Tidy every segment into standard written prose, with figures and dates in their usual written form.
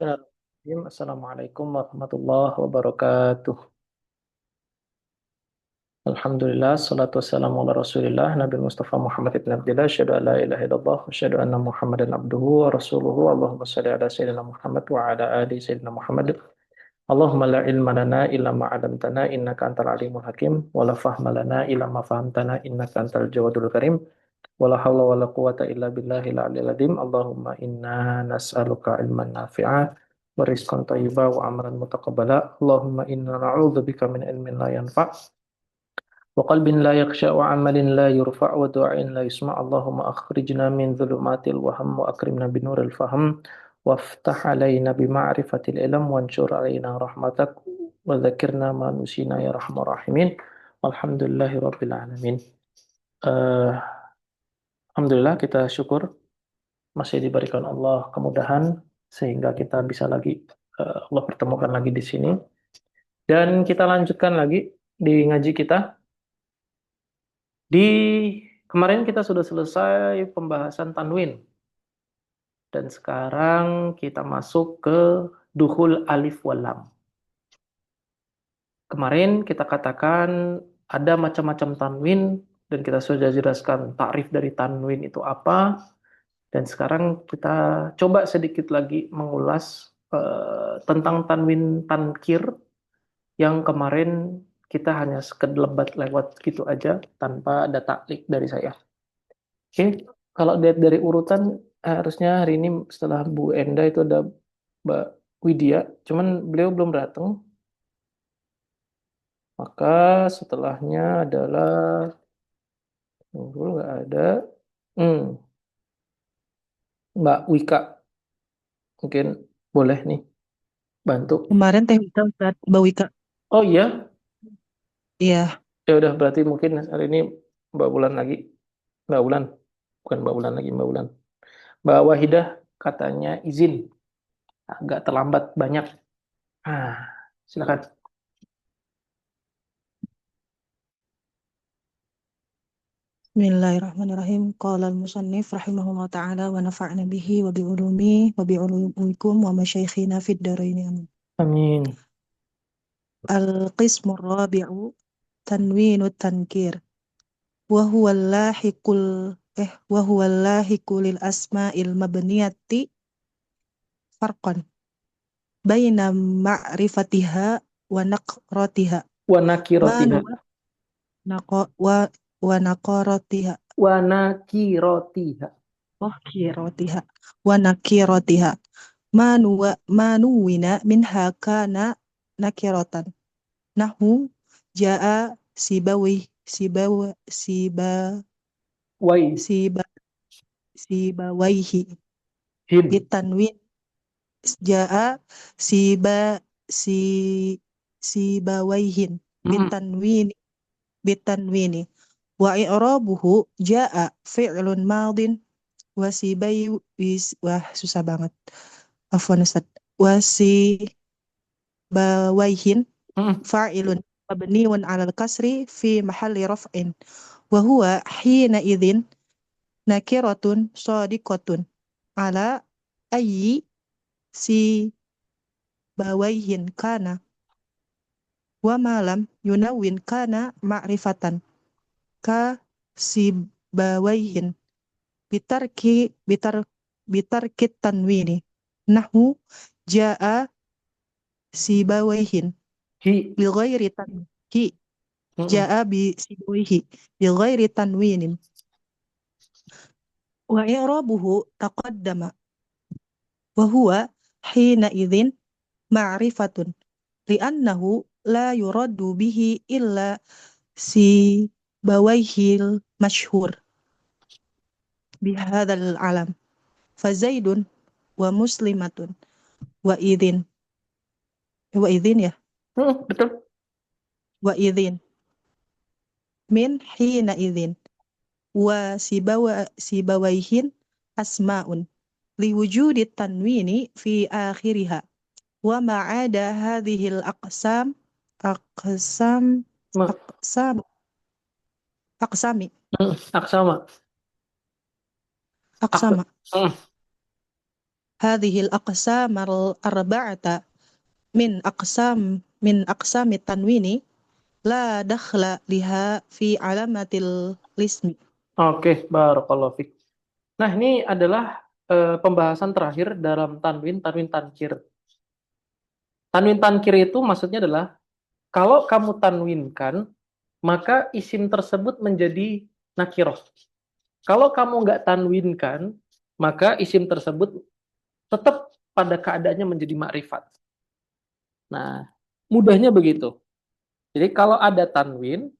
Bismillahirrahmanirrahim. Assalamualaikum warahmatullahi wabarakatuh. Alhamdulillah, salatu wassalamu ala rasulillah, Nabi Mustafa Muhammad ibn Abdillah, syahadu an la ilaha illallah, wa syahadu anna Muhammadan abduhu wa rasuluhu, Allahumma salli ala Sayyidina Muhammad wa ala ali Sayyidina Muhammad. Allahumma la ilma lana illa ma 'allamtana innaka antal alimul hakim, wa la fahma lana illa ma fahamtana innaka antal jawadul karim. Wala haula wala quwata illa billahil aliyil azim. Allahumma inna nas'aluka ilman nafi'a wa rizqan thayyiba wa amalan mutaqabbala. Allahumma inna na'udzubika min ilmin la yanfa' wa qalbin la yakhsha wa amalin la yurfa' wa du'ain la yusma'. Allahumma akhrijna min dhulumatil waham wa akrimna binuril faham waftah alaina bima'rifatil ilm wanshur alaina rahmatak wa dzakirna ma nusina ya rahman rahimin. Alhamdulillahi rabbil alamin. Eh, Alhamdulillah kita syukur masih diberikan Allah kemudahan sehingga kita bisa lagi Allah pertemukan lagi di sini dan kita lanjutkan lagi di ngaji kita. Di kemarin kita sudah selesai pembahasan tanwin dan sekarang kita masuk ke duhul alif wal lam. Kemarin kita katakan ada macam-macam tanwin dan kita sudah jelaskan takrif dari tanwin itu apa. Dan sekarang kita coba sedikit lagi mengulas tentang tanwin tankir yang kemarin kita hanya sekedelebat lewat gitu aja tanpa ada taklik dari saya. Oke, kalau dari urutan harusnya hari ini setelah Bu Enda itu ada Mbak Widya, cuman beliau belum datang. Maka setelahnya adalah dulu nggak ada. Hmm, Mbak Wika mungkin boleh nih bantu. Kemarin Teh Wika, Ustaz, Mbak Wika. Oh iya, Iya, ya udah berarti mungkin hari ini Mbak Bulan lagi. Mbak Bulan, bukan Mbak Bulan lagi, Mbak Bulan. Mbak Wahidah katanya izin, agak terlambat banyak. Ah, silakan. Bismillahirrahmanirrahim. Qala al-musannif rahimahullah ta'ala wa nafa'na bihi wa bi'ulumi wa bi'ulumikum wa masyaikhina fid daraini amin. Amin. Al-qismu rabi'u tanwinu tankir wa huwa al-lahiqul wa huwa al-lahiqu lil asma'il mabniyati farqan baina ma'rifatiha wa naqratiha Wa ma nakirotiha. nuwa naqo wa naqratiha Wa nakirotiha. wa kiratiha wa nakiratiha manuwina minha kana nakiratan nahu jaa siba Wai. siba sibawaihi Hin. bitanwin jaa siba si sibawaihin Mm-mm. bitanwini wa i'rabuhu jaa fi'lun madin wa wah susah banget afwan Ustaz wa bawaihin Mm-mm. fa'ilun mabniun 'alal kasri fi mahalli raf'in wa huwa hina idzin nakiratun shadiqatun ala ayyi si bawaihin kana wa malam yunawwin kana ma'rifatan ka si bawaihin bitarki bitarkit tanwini nahu jaa si bawaihin Hi. bi ghairi tanhi Mm-mm. jaa bi sibawaihi bi ghairi tanwinin wa i'rabuhu taqaddama wa huwa hina idzin ma'rifatun li'annahu la yuraddu bihi illa si bawaihil masyhur bihadzal alam fa zaidun wa muslimatun wa idzin ya Mm-mm. Betul. wa idzin min hina idzin wa sibawaihin asma'un liwujudi tanwini fi akhiriha wa ma'ada hadhil aqsam Ma- aqsam aqsami Mm-mm. Aksama. Ak. aqsama Mm. hadhil aqsam arba'ata min aqsam tanwini la dakhla liha fi alamatil lismi. Oke, barakallahu fik. Nah, ini adalah pembahasan terakhir dalam tanwin tankir. Tanwin tankir itu maksudnya adalah kalau kamu tanwinkan, maka isim tersebut menjadi nakiroh. Kalau kamu nggak tanwinkan, maka isim tersebut tetap pada keadaannya menjadi makrifat. Nah, mudahnya begitu. Jadi kalau ada tanwin,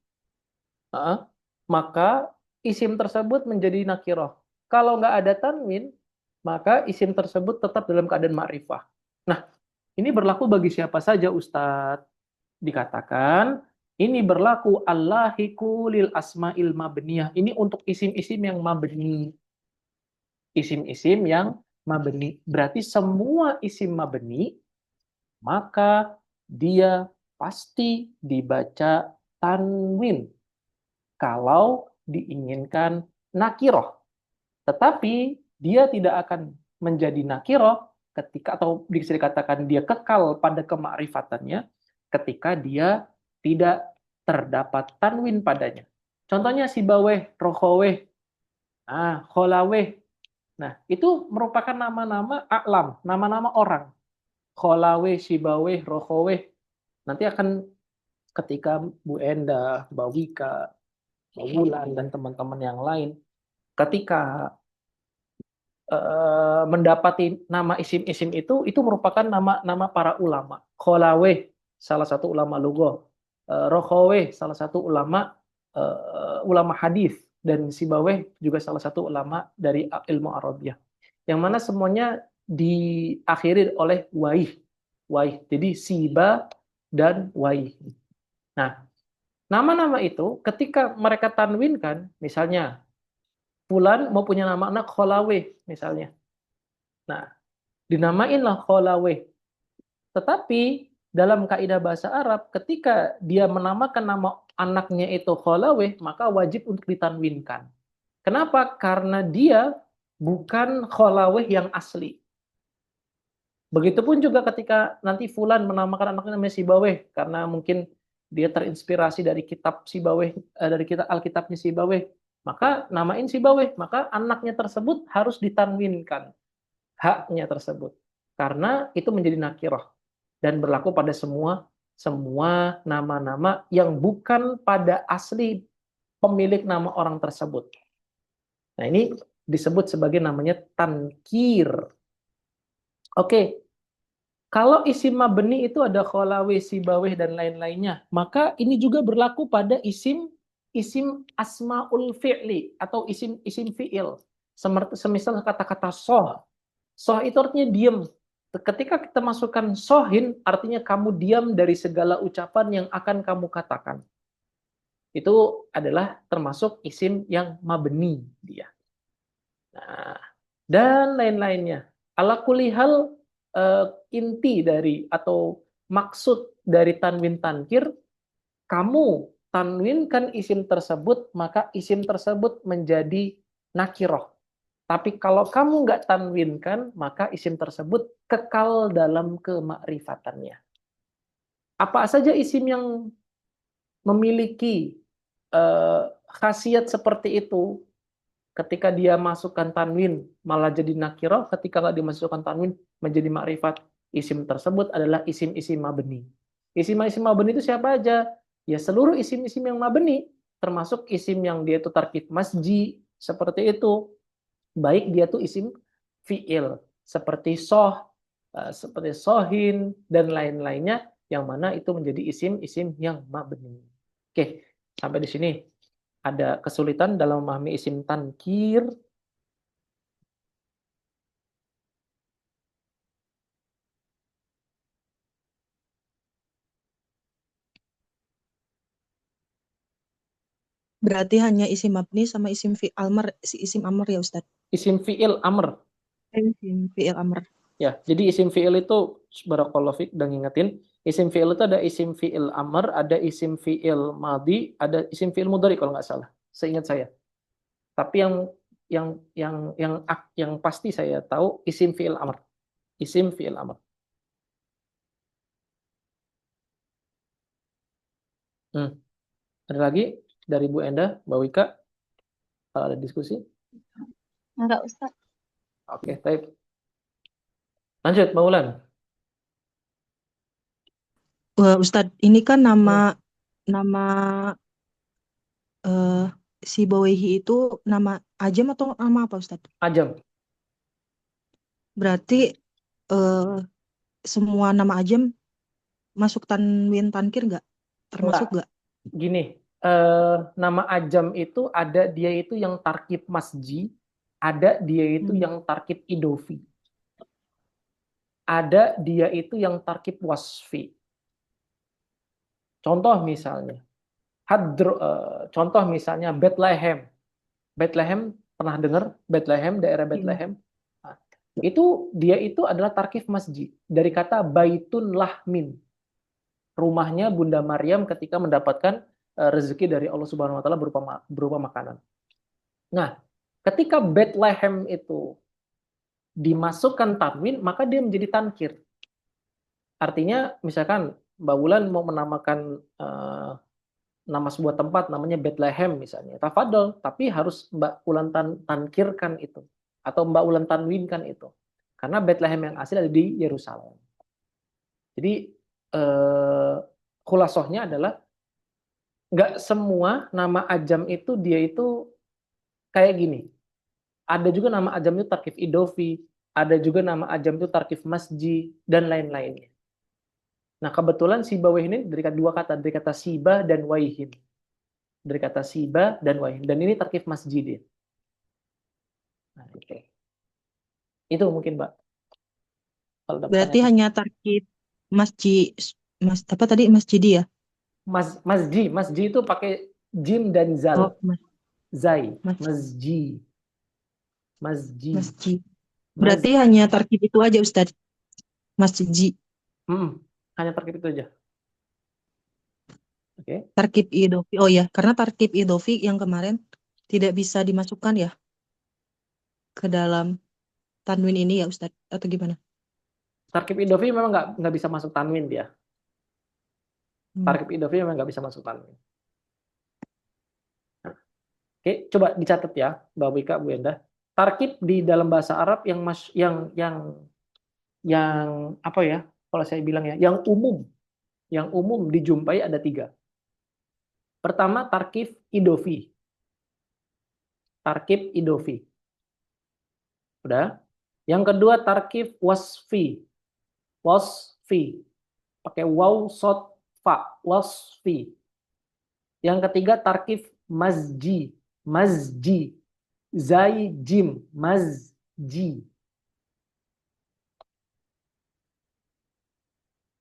maka isim tersebut menjadi nakiroh. Kalau nggak ada tanwin, maka isim tersebut tetap dalam keadaan makrifah. Nah, ini berlaku bagi siapa saja, Ustadz. Dikatakan, ini berlaku allahiku lil asma'il mabniyah. Ini untuk isim-isim yang mabni. Isim-isim yang mabni. Berarti semua isim mabni, maka dia pasti dibaca tanwin kalau diinginkan nakiroh. Tetapi dia tidak akan menjadi nakiroh ketika, atau bisa dikatakan dia kekal pada kemakrifatannya ketika dia tidak terdapat tanwin padanya. Contohnya sibaweh, rokhoweh, kholaweh. Nah, itu merupakan nama-nama a'lam, nama-nama orang. Kholaweh, sibaweh, rokhoweh. Nanti akan ketika Bu Enda, Mbak Wika, Mbak Wulan, dan teman-teman yang lain, ketika mendapati nama isim-isim itu merupakan nama-nama para ulama. Kholaweh, salah satu ulama lugo. Rokhoweh, salah satu ulama hadis, dan Sibaweh juga salah satu ulama dari ilmu Arabiyah. Yang mana semuanya diakhiri oleh waih. Waih. Jadi Siba dan waih. Nah, nama-nama itu ketika mereka tanwinkan, misalnya Fulan mau punya nama anak Kholaweh misalnya. Nah, dinamainlah Kholaweh. Tetapi dalam kaidah bahasa Arab, ketika dia menamakan nama anaknya itu Kholaweh, maka wajib untuk ditanwinkan. Kenapa? Karena dia bukan Kholaweh yang asli. Begitupun juga ketika nanti Fulan menamakan anaknya namanya Sibaweh, karena mungkin dia terinspirasi dari kitab Sibaweh, dari kitab Alkitabnya Sibaweh, maka namain Sibaweh, maka anaknya tersebut harus ditanwinkan haknya tersebut. Karena itu menjadi nakirah dan berlaku pada semua nama-nama yang bukan pada asli pemilik nama orang tersebut. Nah, ini disebut sebagai namanya tankir. Oke, kalau isim mabni itu ada kholaweh, sibaweh, dan lain-lainnya, maka ini juga berlaku pada isim asmaul fi'li atau isim fi'il. Semisal kata-kata soh. Soh itu artinya diam. Ketika kita masukkan sohin, artinya kamu diam dari segala ucapan yang akan kamu katakan. Itu adalah termasuk isim yang mabni dia. Nah, dan lain-lainnya. Ala kulihal inti dari atau maksud dari tanwin tankir, kamu tanwinkan isim tersebut, maka isim tersebut menjadi nakiroh. Tapi kalau kamu nggak tanwinkan, maka isim tersebut kekal dalam kemakrifatannya. Apa saja isim yang memiliki khasiat seperti itu, ketika dia masukkan tanwin malah jadi nakirah, ketika nggak dimasukkan tanwin menjadi makrifat. Isim tersebut adalah isim-isim mabni. Isim-isim mabni itu siapa aja? Ya seluruh isim-isim yang mabni, termasuk isim yang dia itu tarkib masji, seperti itu. Baik dia tuh isim fi'il, seperti soh, seperti sohin, dan lain-lainnya, yang mana itu menjadi isim-isim yang mabni. Oke, sampai di sini. Ada kesulitan dalam memahami isim tankir? Berarti hanya isim mabni sama isim amr ya Ustaz. Isim fi'il amr. Isim fi'il amr. Ya, jadi isim fi'il itu, barakallahu fiik, udah ngingetin. Isim fi'il itu ada isim fi'il amr, ada isim fi'il madi, ada isim fi'il mudhari kalau nggak salah. Seingat saya. Tapi yang pasti saya tahu isim fi'il amr. Isim fi'il amr. Hmm. Ada lagi dari Bu Enda, Mbak Wika, kalau ada diskusi? Enggak, Ustaz. Oke, baik. Lanjut, Mbak Ulan. Ustadz, ini kan Hmm. nama eh, si Bawehi itu nama ajam atau nama apa, Ustadz? Ajam. Berarti eh, semua nama ajam masuk tanwin tankir nggak? Enggak, Termasuk nggak? gini. Nama ajam itu ada dia itu yang tarkib masji, ada dia itu Hmm. yang tarkib idofi, ada dia itu yang tarkib wasfi. Contoh misalnya, contoh misalnya Bethlehem. Bethlehem, pernah dengar Bethlehem, daerah Iya. Bethlehem? Nah, itu dia itu adalah tarkif masjid dari kata baitun lahmin, rumahnya Bunda Maryam ketika mendapatkan rezeki dari Allah Subhanahu wa taala berupa makanan. Nah, ketika Bethlehem itu dimasukkan tanwin, maka dia menjadi tankir. Artinya misalkan Mbak Wulan mau menamakan nama sebuah tempat namanya Bethlehem misalnya. Tafadol, tapi harus Mbak Ulan tankirkan itu atau Mbak Ulan tanwinkan itu. Karena Bethlehem yang asli ada di Yerusalem. Jadi khulasohnya adalah nggak semua nama ajam itu dia itu kayak gini. Ada juga nama ajam itu tarkif idofi, ada juga nama ajam itu tarkif masji, dan lain-lainnya. Nah, kebetulan Siba Waihin ini dari dua kata, dari kata Siba dan Waihin. Dari kata Siba dan Waihin. Dan ini tarkif masjid ya. Nah, oke. Itu mungkin, Mbak. Kalau ada Berarti pertanyaan. hanya tarkib masjid, apa tadi, masjidi ya? Masji itu pakai jim dan zal. Oh, Zai, mas, masji, masji, masjid. maz. Berarti hanya tarkib itu aja, Ustadz. Masjid. Hanya tarkib itu aja. Oke. Tarkib idofi. Oh ya, karena tarkib idofi yang kemarin tidak bisa dimasukkan ya ke dalam tanwin ini ya, Ustadz, atau gimana? Tarkib idofi memang nggak bisa masuk tanwin dia. Hmm. Tarkib idofi memang nggak bisa masuk tanwin. Nah, oke, coba dicatat ya, Mbak Wika, Bu Endah. Tarkib di dalam bahasa Arab yang apa ya? Kalau saya bilang ya, yang umum dijumpai ada 3. Pertama, tarkib idofi. Tarkib idofi. Udah. Yang kedua, tarkib wasfi. Wasfi. Pakai waw, sod, fa. Wasfi. Yang ketiga, tarkib mazji. Mazji. Zai, jim. Mazji.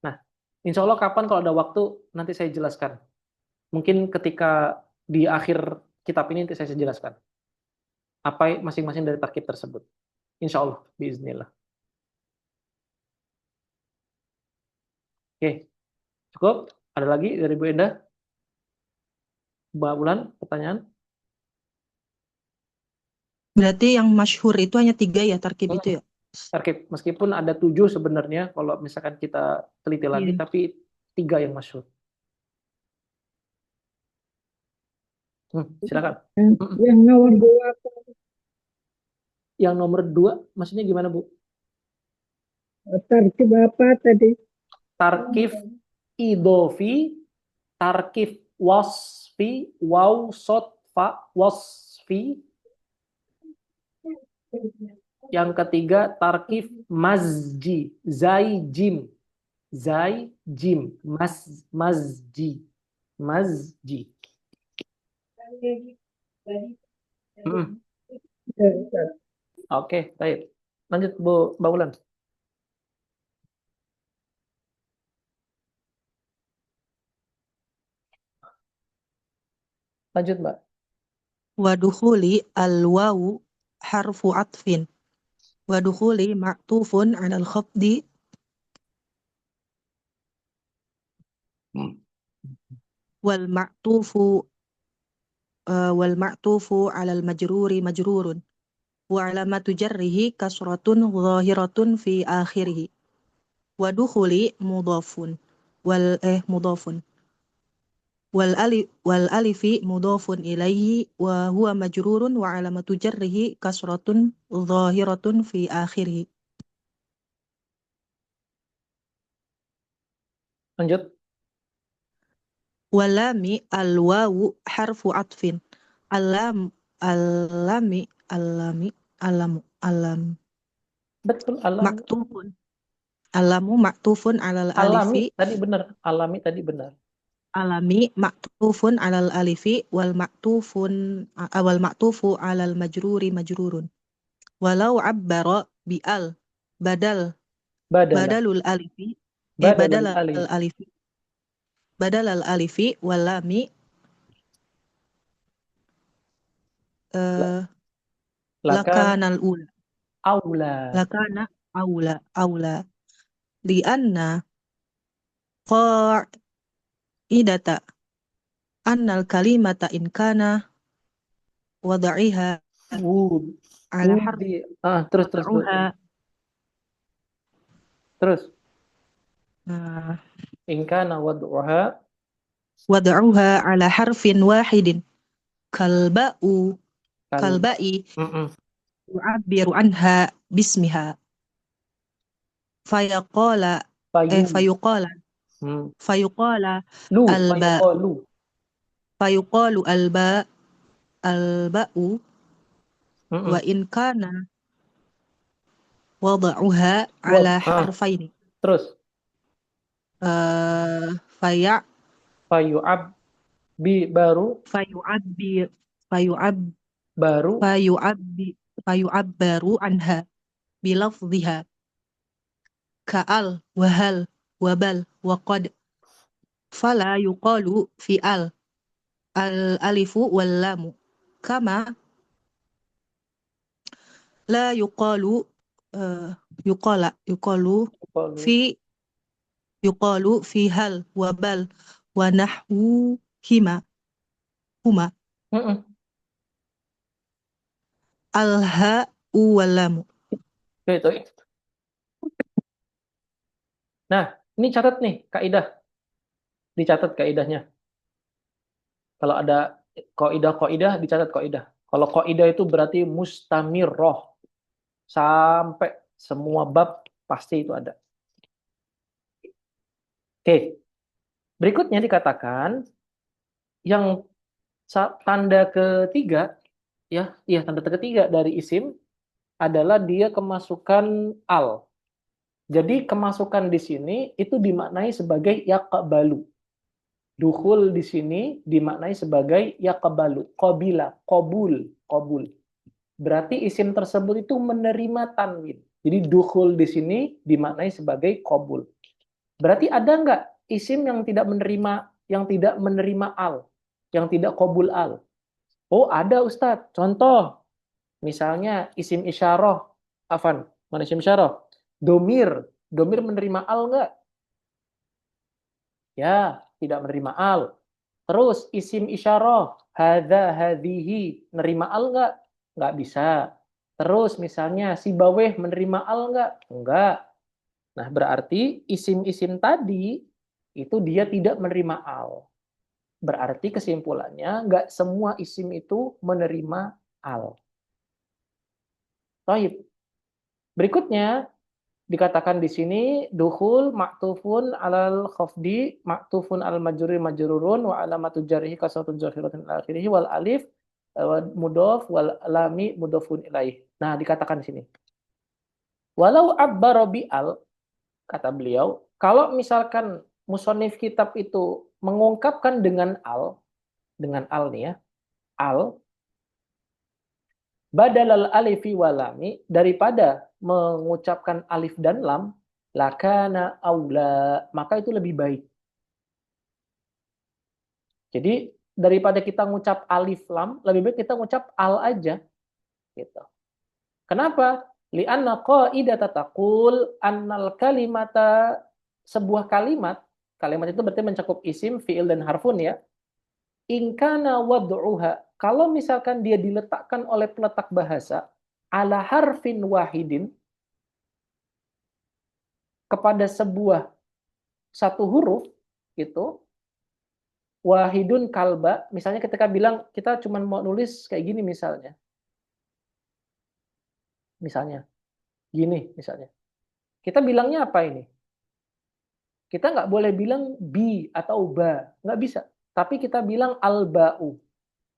Nah, insya Allah kapan kalau ada waktu, nanti saya jelaskan. Mungkin ketika di akhir kitab ini nanti saya jelaskan. Apa masing-masing dari tarkib tersebut. Insya Allah, biiznillah. Oke, cukup. Ada lagi dari Bu Enda? Mbak Bulan, pertanyaan? Berarti yang masyhur itu hanya 3 ya, tarkib itu ya? Tarkib, meskipun ada 7 sebenarnya, kalau misalkan kita teliti lagi, Iya. tapi 3 yang masyhur. Silakan. Yang nomor 2 Yang nomor 2, maksudnya gimana, Bu? tarkib apa tadi? Tarkif idofi, tarkif wasfi, waw, sod, fa, wasfi. Yang ketiga, tarkif mazji, zai, jim. Zai, jim, mazji, mazji. Hmm. Oke, baik. Lanjut, Bu Mbak Ulan. Lanjut, Mbak. Wadukhuli al-wawu harfu atfin. Wadukhuli ma'tufun 'alal khafdi wal ma'tufu 'alal majruri majrurun. wa alamatu jarrihi kasratun zahiratun fi akhirih. Wa dukhuli mudhafun mudhafun. Wal alifi mudhafun ilaihi wa huwa majrurun wa alamatu jarrihi kasratun zahiratun fi akhirih. Lanjut. Walami al-wawu harfu atfin. Alam alami alami alamu alam Betul, alami. maktufun. Alamu maktufun alal Alami alifi. tadi benar. Alami tadi benar. Alami maktufun alal alifi wal maktufu alal majruri majrurun. Walau abbara bi al Badalah. badalul alifi Badalal alif. badalal alifi wal lami Lakan lakanal ula aula. lakana aula lianna qa'idata annal kalimata in kana wada'iha Wud. ala harf Wudi. Terus. wada'uha Terus. In kana wad'uha wada'uha ala harfin wahidin kalba'i yu'abbiru anha bismiha fayuqala Lu. alba Fayuqalu. alba'u wa in kana wada'uha ala harfaini. Terus. Fayu'ab bi baru fayu'abbaru anha bilafdhiha ka'al wa hal wa bal wa qad fala yuqalu fi al alifu wal lamu kama la yuqalu fi hal wa bal wa nahwu huma al-ha wal lamu. Gitu. Nah, ini catat nih kaidah. Dicatat kaidahnya. Kalau ada kaidah dicatat kaidah. Kalau kaidah itu berarti mustamirroh. Sampai semua bab pasti itu ada. Oke. Berikutnya dikatakan yang tanda ketiga tanda ketiga dari isim adalah dia kemasukan al. Jadi kemasukan di sini itu dimaknai sebagai yaqbalu. Dukhul di sini dimaknai sebagai yaqbalu, qabila, qabul. Berarti isim tersebut itu menerima tanwin. Jadi dukhul di sini dimaknai sebagai qabul. Berarti ada nggak isim yang tidak menerima al, yang tidak qabul al? Oh, ada Ustadz. Contoh, misalnya isim isyarah, Afan, mana isim isyarah? Domir menerima al nggak? Ya, tidak menerima al. Terus isim isyarah, hadza, hadhihi, menerima al nggak? Nggak bisa. Terus misalnya si baweh menerima al nggak? Enggak. Nah, berarti isim-isim tadi itu dia tidak menerima al. Berarti kesimpulannya nggak semua isim itu menerima al. Baik. Berikutnya dikatakan di sini dukhul maktufun alal khafdi maktufun al majruri majrurun wa alamatu jarhi kasratun zahiratun ila akhirih wal alif mudhaf wal lami mudhafun ilaih. Nah, dikatakan di sini. Walau abbara bi al, kata beliau, kalau misalkan musannif kitab itu mengungkapkan dengan al nih ya, al badalal alifi walami, daripada mengucapkan alif dan lam, lakana aula, maka itu lebih baik. Jadi daripada kita ngucap alif lam, lebih baik kita ngucap al aja. Gitu. Kenapa? Li'anna qa'idata taqul annal kalimata, sebuah kalimat itu berarti mencakup isim, fi'il dan harfun ya. In kana wad'uha, kalau misalkan dia diletakkan oleh peletak bahasa, ala harfin wahidin, kepada sebuah satu huruf gitu, wahidun kalba, misalnya ketika bilang kita cuma mau nulis kayak gini misalnya gini misalnya, kita bilangnya apa ini? Kita nggak boleh bilang bi atau ba, nggak bisa. Tapi kita bilang al-ba'u.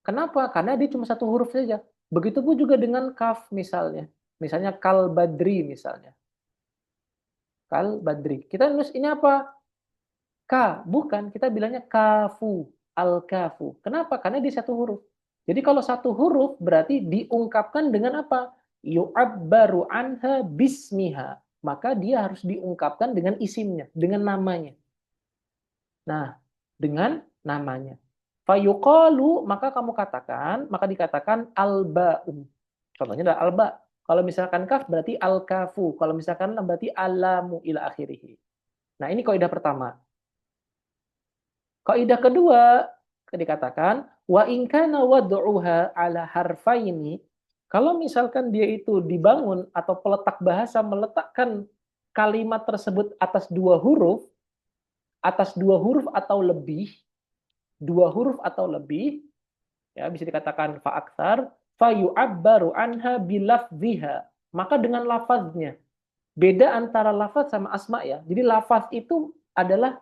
Kenapa? Karena dia cuma satu huruf saja. Begitupun juga dengan kaf misalnya. Misalnya kal badri misalnya. Kal badri. Kita nulis ini apa? Ka, bukan. Kita bilangnya kafu, al-kafu. Kenapa? Karena dia satu huruf. Jadi kalau satu huruf berarti diungkapkan dengan apa? Yu'abbaru anha bismiha. Maka dia harus diungkapkan dengan isimnya, dengan namanya. Nah, dengan namanya. Fayuqalu, maka kamu katakan, maka dikatakan al-ba'u. Contohnya adalah al-ba. Kalau misalkan kaf berarti al-kafu. Kalau misalkan lam berarti alamu ila akhirih. Nah, ini kaidah pertama. Kaidah kedua dikatakan wa in kana wad'uha ala harfaini, kalau misalkan dia itu dibangun atau peletak bahasa meletakkan kalimat tersebut atas dua huruf atau lebih, ya bisa dikatakan fa'aktsar, fayu'abbaru anha bilafziha, maka dengan lafaznya. Beda antara lafaz sama asma ya. Jadi lafaz itu adalah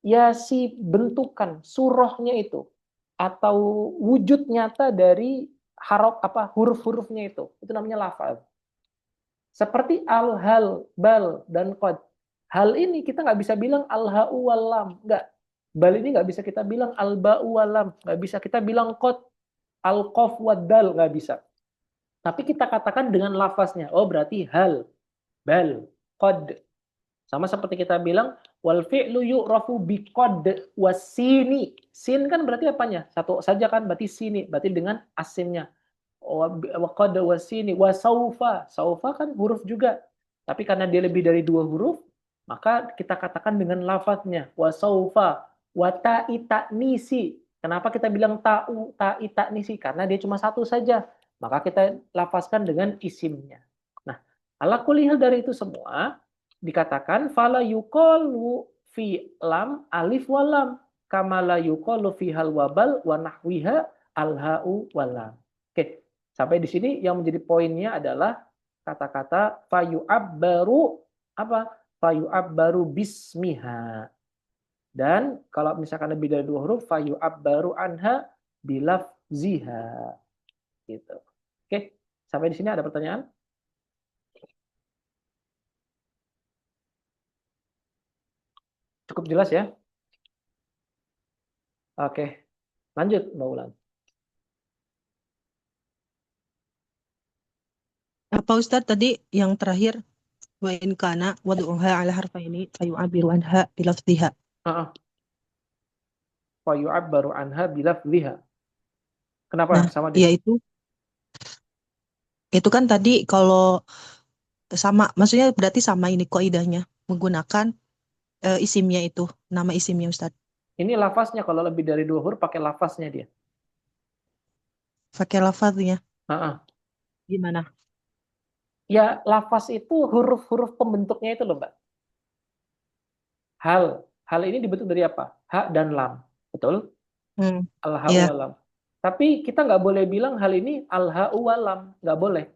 ya si bentukan surahnya itu atau wujud nyata dari huruf-hurufnya itu namanya lafaz. Seperti al, hal, bal, dan qad. Hal ini kita nggak bisa bilang al ha'u wal lam, nggak. Bal ini nggak bisa kita bilang al ba'u wal lam, nggak bisa kita bilang qad, al qaf wad dal, nggak bisa. Tapi kita katakan dengan lafaznya. Oh berarti hal, bal, qad. Sama seperti kita bilang wal fi'lu yu'rafu biqad wasini. Sin kan berarti apanya? Satu saja kan, berarti sini, berarti dengan asinnya. Wa qad wasini wa saufa. Saufa kan huruf juga. Tapi karena dia lebih dari dua huruf, maka kita katakan dengan lafaznya wa saufa wa ta'i ta'nisi. Kenapa kita bilang ta'u ta'i ta'nisi? Karena dia cuma satu saja. Maka kita lafazkan dengan isimnya. Nah, ala kulli hal dari itu semua dikatakan fala yuqalu fi lam alif walam kama la yuqalu fi hal wabal wa nahwiha al ha'u walam. Oke, sampai di sini yang menjadi poinnya adalah kata-kata fayu'abbaru apa? Fayu'abbaru bismiha. Dan kalau misalkan lebih dari dua huruf fayu'abbaru anha bilafziha. Gitu. Oke, sampai di sini ada pertanyaan? Cukup jelas ya? Oke, lanjut Mbak Ulan. Apa Ustadz tadi yang terakhir wa in kana wad'uha ala harfaini fayu'abiru anha bilafdhiha. Wa yu'abbaru anha bilafdhiha. Kenapa Nah, sama dia? ya itu kan tadi kalau sama, maksudnya berarti sama ini kaidahnya menggunakan isimnya itu, nama isimnya Ustadz. Ini lafaznya kalau lebih dari dua huruf pakai lafaznya dia. Pakai lafaznya. Heeh. Gimana? Ya, lafaz itu huruf-huruf pembentuknya itu loh, Mbak. Hal ini dibentuk dari apa? Ha dan lam. Betul? Al-ha'u Ya. wal lam. Tapi kita nggak boleh bilang hal ini al-ha'u wal lam. Nggak boleh.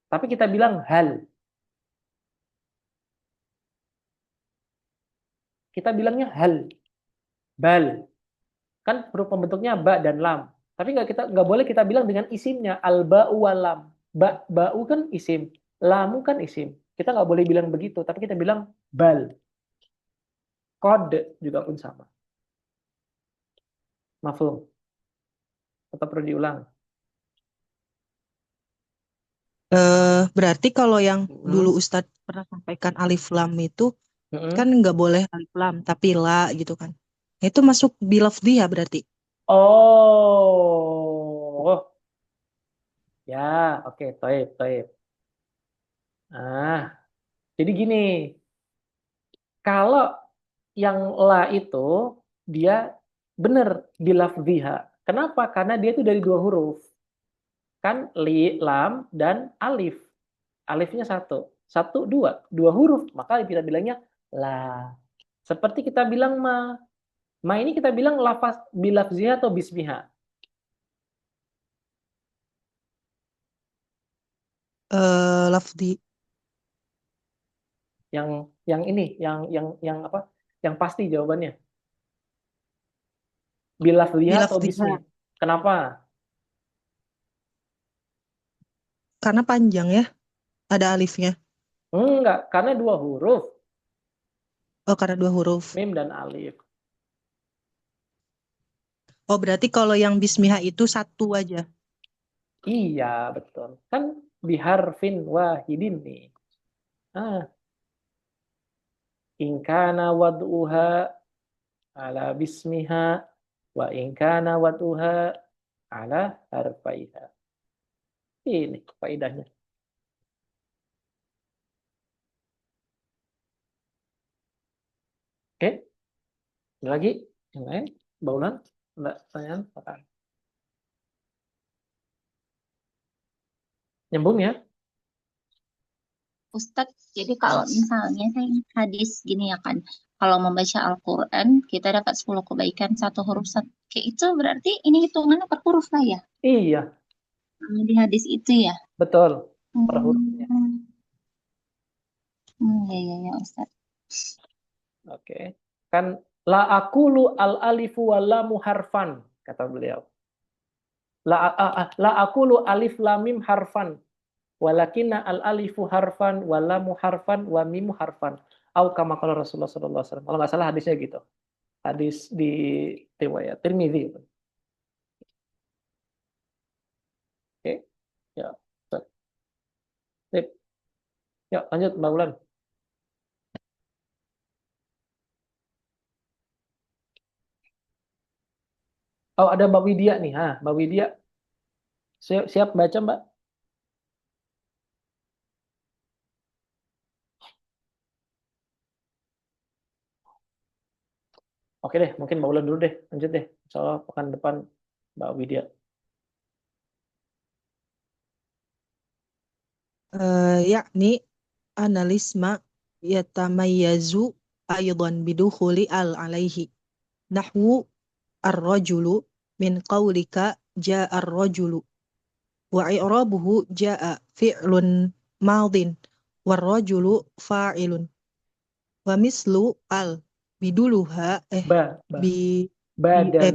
Tapi kita bilang hal. Kita bilangnya hal. Bal. Kan huruf pembentuknya ba dan lam. Tapi nggak boleh kita bilang dengan isimnya al-ba'u wal lam. Ba'u kan isim. Lamu kan isim. Kita nggak boleh bilang begitu. Tapi kita bilang bal. Kode juga pun sama. Mafhum? Atau perlu diulang? Berarti kalau yang dulu Ustadz pernah sampaikan alif lam itu kan nggak boleh alif lam tapi la gitu kan. Itu masuk bilafdhiha berarti. Oh. Ya, oke, taib. Jadi gini, kalau yang la itu dia benar bilafdhiha. Kenapa? Karena dia itu dari dua huruf. Kan li, lam, dan alif. Alifnya satu. Satu, dua huruf. Maka kita bilangnya la. Seperti kita bilang ma. Ma ini kita bilang lafaz bilafziha atau bismiha. Lafdi. Yang ini, yang apa? Yang pasti jawabannya. Bilafziha atau Bilafdiha. bismiha. Kenapa? Karena panjang ya. Ada alifnya. Enggak, karena dua huruf. Oh, karena 2 huruf. Mim dan alif. Oh, berarti kalau yang bismillah itu 1 aja. Iya, betul. Kan biharfin wahidin nih. Ah, in kana wad'uha ala bismiha wa in kana wad'uha ala harfaiha. Ini faedahnya. Oke, ada lagi yang lain? Baulan? Enggak, pertanyaan? Apa? Nyambung ya? Ustadz, jadi kalau misalnya saya ingat hadis gini ya kan, kalau membaca Al-Quran kita dapat 10 kebaikan, 1 huruf kayak itu berarti ini hitungannya per huruf lah ya. Iya, Di hadis itu ya. betul. Per hurufnya. Ya, ya, ya Ustadz. Oke. Kan la aqulu al alifu wal lamu harfan, kata beliau. La aqulu alif lam mim harfan. Walakinna al alifu harfan wal lamu harfan wa mimu harfan. Au kama qala Rasulullah sallallahu alaihi wasallam. Kalau nggak salah hadisnya gitu. Hadis di riwayat Tirmidzi. Oke. Ya. Sip. Ya, lanjut Mbak Ulan. Oh, ada Mbak Widya nih. Mbak Widya. Siap baca, Mbak? Oke deh, mungkin Mbak Ulan dulu deh. Lanjut deh. Soal pekan depan Mbak Widya. Yakni analisma yatamayyazu aydan bidukhuli al alaihi. Nahwu ar-rajulu min qawlika ja'a ar-rajulu. Wa i'rabuhu ja'a fi'lun madin war-rajulu fa'ilun. Wa mislu al biduluha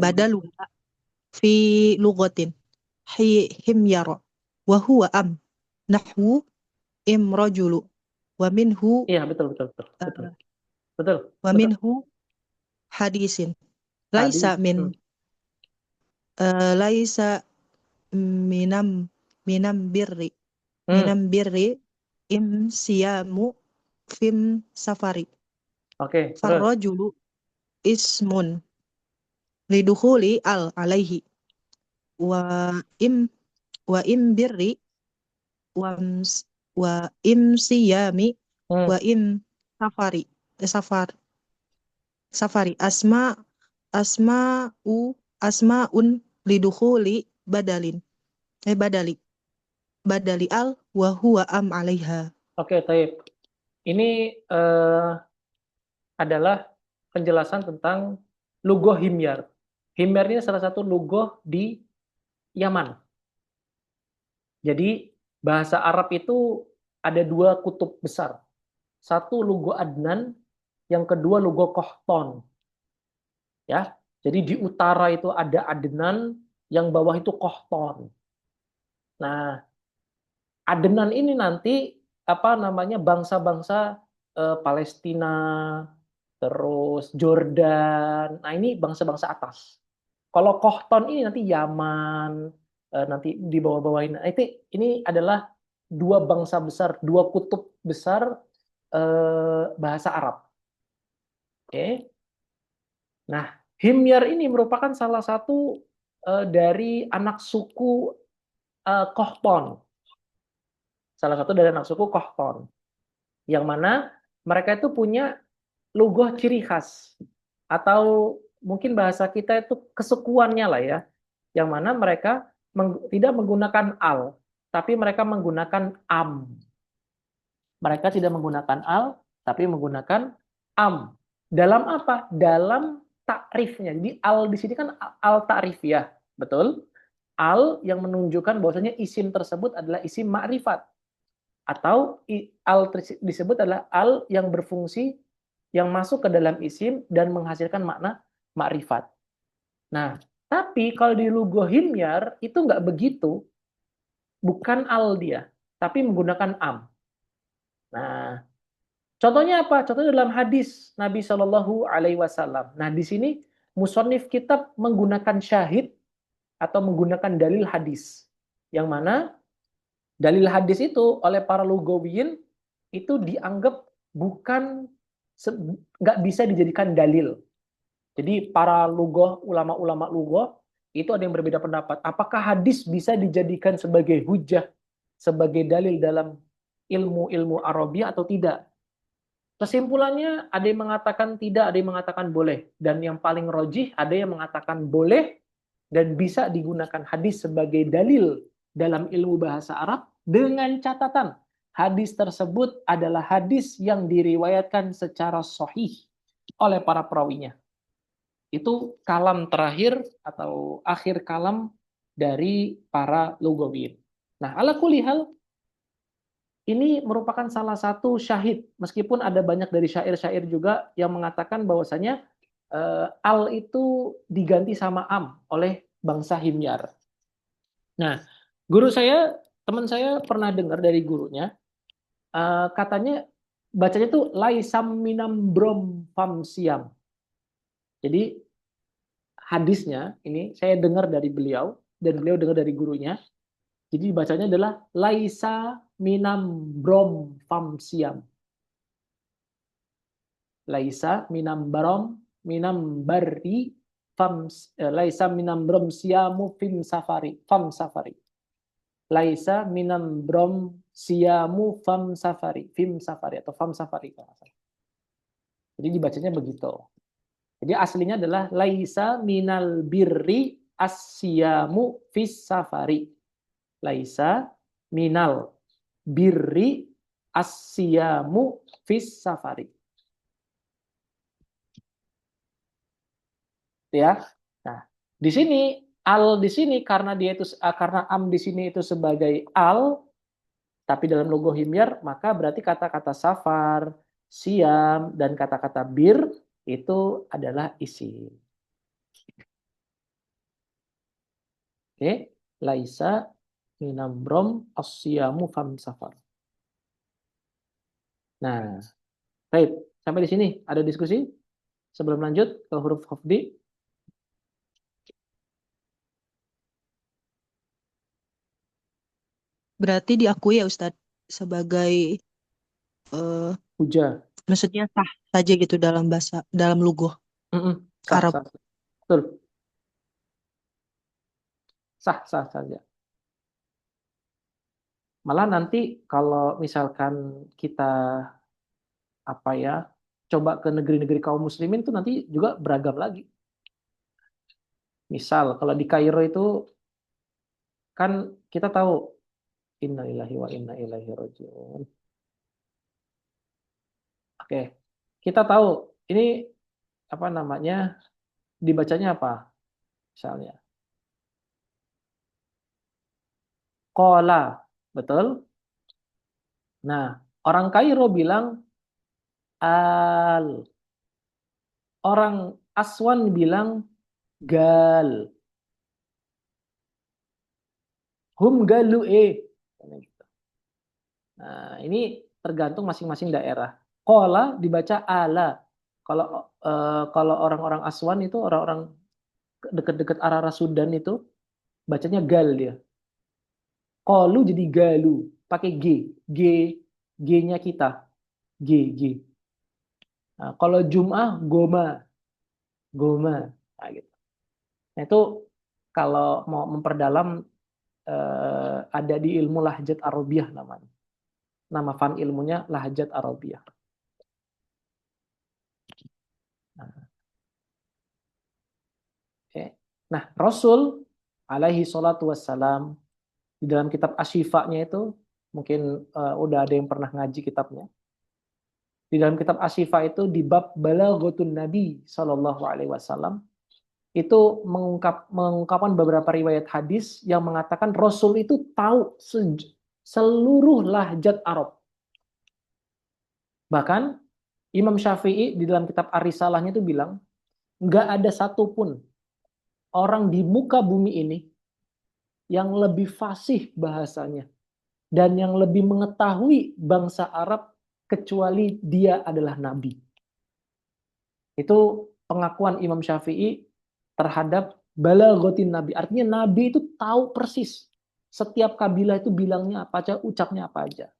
badaluha fi lugatin himyara wa huwa am nahwu imrajulu wa minhu Iya, betul. wa minhu hadisin laisa minam birri imsiyamu fim safari. Oke, terus. Farrajulu ismun lidukhuli al alaihi wa im birri wa im siyami wa im safari asma'un lidukhuli badali al wa huwa am alaiha. Oke, taib. Ini adalah penjelasan tentang lugoh himyar. Himyar ini salah satu lugoh di Yaman. Jadi bahasa Arab itu ada 2 kutub besar. Satu lugoh Adnan, yang kedua lugoh Qohton. Ya, jadi di utara itu ada Adnan, yang bawah itu Qohton. Nah, Adnan ini nanti bangsa-bangsa Palestina, terus Jordan. Nah, ini bangsa-bangsa atas. Kalau Qohton ini nanti Yaman, nanti di bawah-bawah ini. Nah, ini adalah 2 bangsa besar, 2 kutub besar bahasa Arab. Oke. Nah, Himyar ini merupakan salah satu dari anak suku Qohton. Salah satu dari anak suku Qohton. Yang mana mereka itu punya lugoh ciri khas. Atau mungkin bahasa kita itu kesukuannya lah ya. Yang mana mereka tidak menggunakan al, tapi mereka menggunakan am. Mereka tidak menggunakan al, tapi menggunakan am. Dalam apa? Dalam takrifnya. Jadi al di sini kan al ta'rifiyah, betul? Al yang menunjukkan bahwasanya isim tersebut adalah isim ma'rifat. Atau al disebut adalah al yang berfungsi, yang masuk ke dalam isim dan menghasilkan makna ma'rifat. Nah, tapi kalau di lughah himyar itu nggak begitu, bukan al dia, tapi menggunakan am. Nah, contohnya apa? Contohnya dalam hadis Nabi Shallallahu Alaihi Wasallam. Nah, di sini musonif kitab menggunakan syahid atau menggunakan dalil hadis, yang mana dalil hadis itu oleh para lugawiyin itu dianggap bukan, nggak bisa dijadikan dalil. Jadi para lugah, ulama-ulama lugah itu ada yang berbeda pendapat. Apakah hadis bisa dijadikan sebagai hujah, sebagai dalil dalam ilmu-ilmu Arabia atau tidak? Kesimpulannya ada yang mengatakan tidak, ada yang mengatakan boleh. Dan yang paling rojih ada yang mengatakan boleh dan bisa digunakan hadis sebagai dalil dalam ilmu bahasa Arab dengan catatan hadis tersebut adalah hadis yang diriwayatkan secara sahih oleh para perawinya. Itu kalam terakhir atau akhir kalam dari para lugawiyin. Nah, ala kulli hal, ini merupakan salah satu syahid, meskipun ada banyak dari syair-syair juga yang mengatakan bahwasanya al itu diganti sama am oleh bangsa Himyar. Nah, guru saya, teman saya pernah dengar dari gurunya, katanya bacanya tuh laisam minam brom fam siam. Jadi hadisnya ini saya dengar dari beliau dan beliau dengar dari gurunya. Jadi bacanya adalah laisa minam brom fam siam. Laisa minam brom minam bari fam laisa minam brom siamu fam safari. Laisa minam brom siamu fam safari atau fam safari. Jadi dibacanya begitu. Jadi aslinya adalah laisa minal birri asyamu fis safari. Laisa minal birri asyamu fis safari. Ya. Nah, di sini al di sini karena dia itu karena am di sini itu sebagai al, tapi dalam logo himyar maka berarti kata-kata safar, siam dan kata-kata bir itu adalah isim. Oke, laisa minambrom asyamu fam safar. Nah, baik, sampai di sini ada diskusi sebelum lanjut ke huruf khafdi. Berarti diakui ya Ustadz sebagai Huja. maksudnya sah saja gitu dalam lughah Sah, Arab. sah, betul. Sah saja. Malah nanti kalau misalkan kita coba ke negeri-negeri kaum muslimin itu nanti juga beragam lagi. Misal kalau di Kairo itu kan kita tahu innalillahi wa inna ilaihi rajiun. Oke. Kita tahu ini dibacanya apa? Misalnya qala, betul? Nah, orang Kairo bilang al. Orang Aswan bilang gal. Hum galu Nah, ini tergantung masing-masing daerah. Qala dibaca ala. Kalau orang-orang Aswan itu orang-orang dekat-dekat arah Sudan itu bacanya gal dia. Qalu jadi galu, pakai G. G-nya kita. G. Nah, kalau Jum'ah goma. Nah, gitu. Nah, itu kalau mau memperdalam ada di ilmu lahjat Arabiyah namanya. Nama fan ilmunya lahjat Arabiyah. Nah, Rasul alaihi salatu wassalam, di dalam kitab Asy-Syifa-nya itu, mungkin udah ada yang pernah ngaji kitabnya. Di dalam kitab Asy-Syifa itu di bab Balaghatun Nabi Sallallahu Alaihi Wasallam itu mengungkapkan beberapa riwayat hadis yang mengatakan Rasul itu tahu seluruh lahjat Arab. Bahkan Imam Syafi'i di dalam kitab Ar-Risalahnya itu bilang, nggak ada satupun orang di muka bumi ini yang lebih fasih bahasanya dan yang lebih mengetahui bangsa Arab kecuali dia adalah Nabi. Itu pengakuan Imam Syafi'i terhadap balaghatin Nabi. Artinya Nabi itu tahu persis setiap kabilah itu bilangnya apa aja, ucapnya apa aja.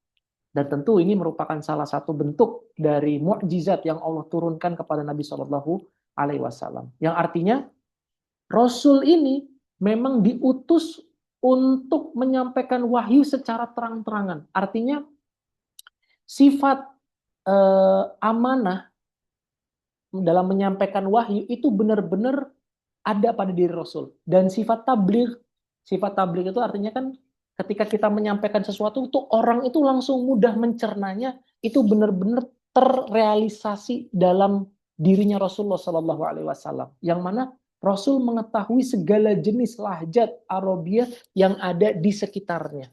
Dan tentu ini merupakan salah satu bentuk dari mukjizat yang Allah turunkan kepada Nabi Shallallahu Alaihi Wasallam. Yang artinya Rasul ini memang diutus untuk menyampaikan wahyu secara terang-terangan. Artinya sifat amanah dalam menyampaikan wahyu itu benar-benar ada pada diri Rasul. Dan sifat tabligh itu artinya kan ketika kita menyampaikan sesuatu itu orang itu langsung mudah mencernanya, itu benar-benar terrealisasi dalam dirinya Rasulullah Shallallahu Alaihi Wasallam. Yang mana Rasul mengetahui segala jenis lahjat Arabiah yang ada di sekitarnya.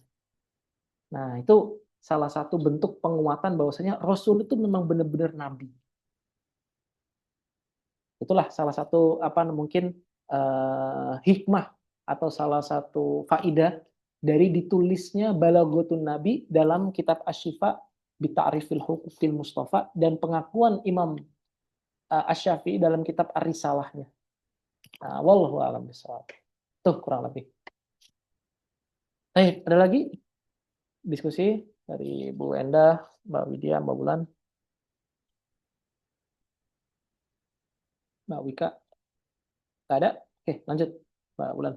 Nah, itu salah satu bentuk penguatan bahwasanya Rasul itu memang benar-benar nabi. Itulah salah satu mungkin hikmah atau salah satu faidah dari ditulisnya Balaghatun Nabi dalam kitab Asy-Syifa bi Ta'rifil Huquqil Mustafa dan pengakuan Imam Asy-Syafi'i dalam kitab Ar-Risalahnya. Wallahu a'lam bishawab. Tuh kurang lebih. Ada lagi diskusi dari Bu Endah, Mbak Widya, Mbak Bulan, Mbak Wika? Nggak ada? Oke, lanjut Mbak Bulan.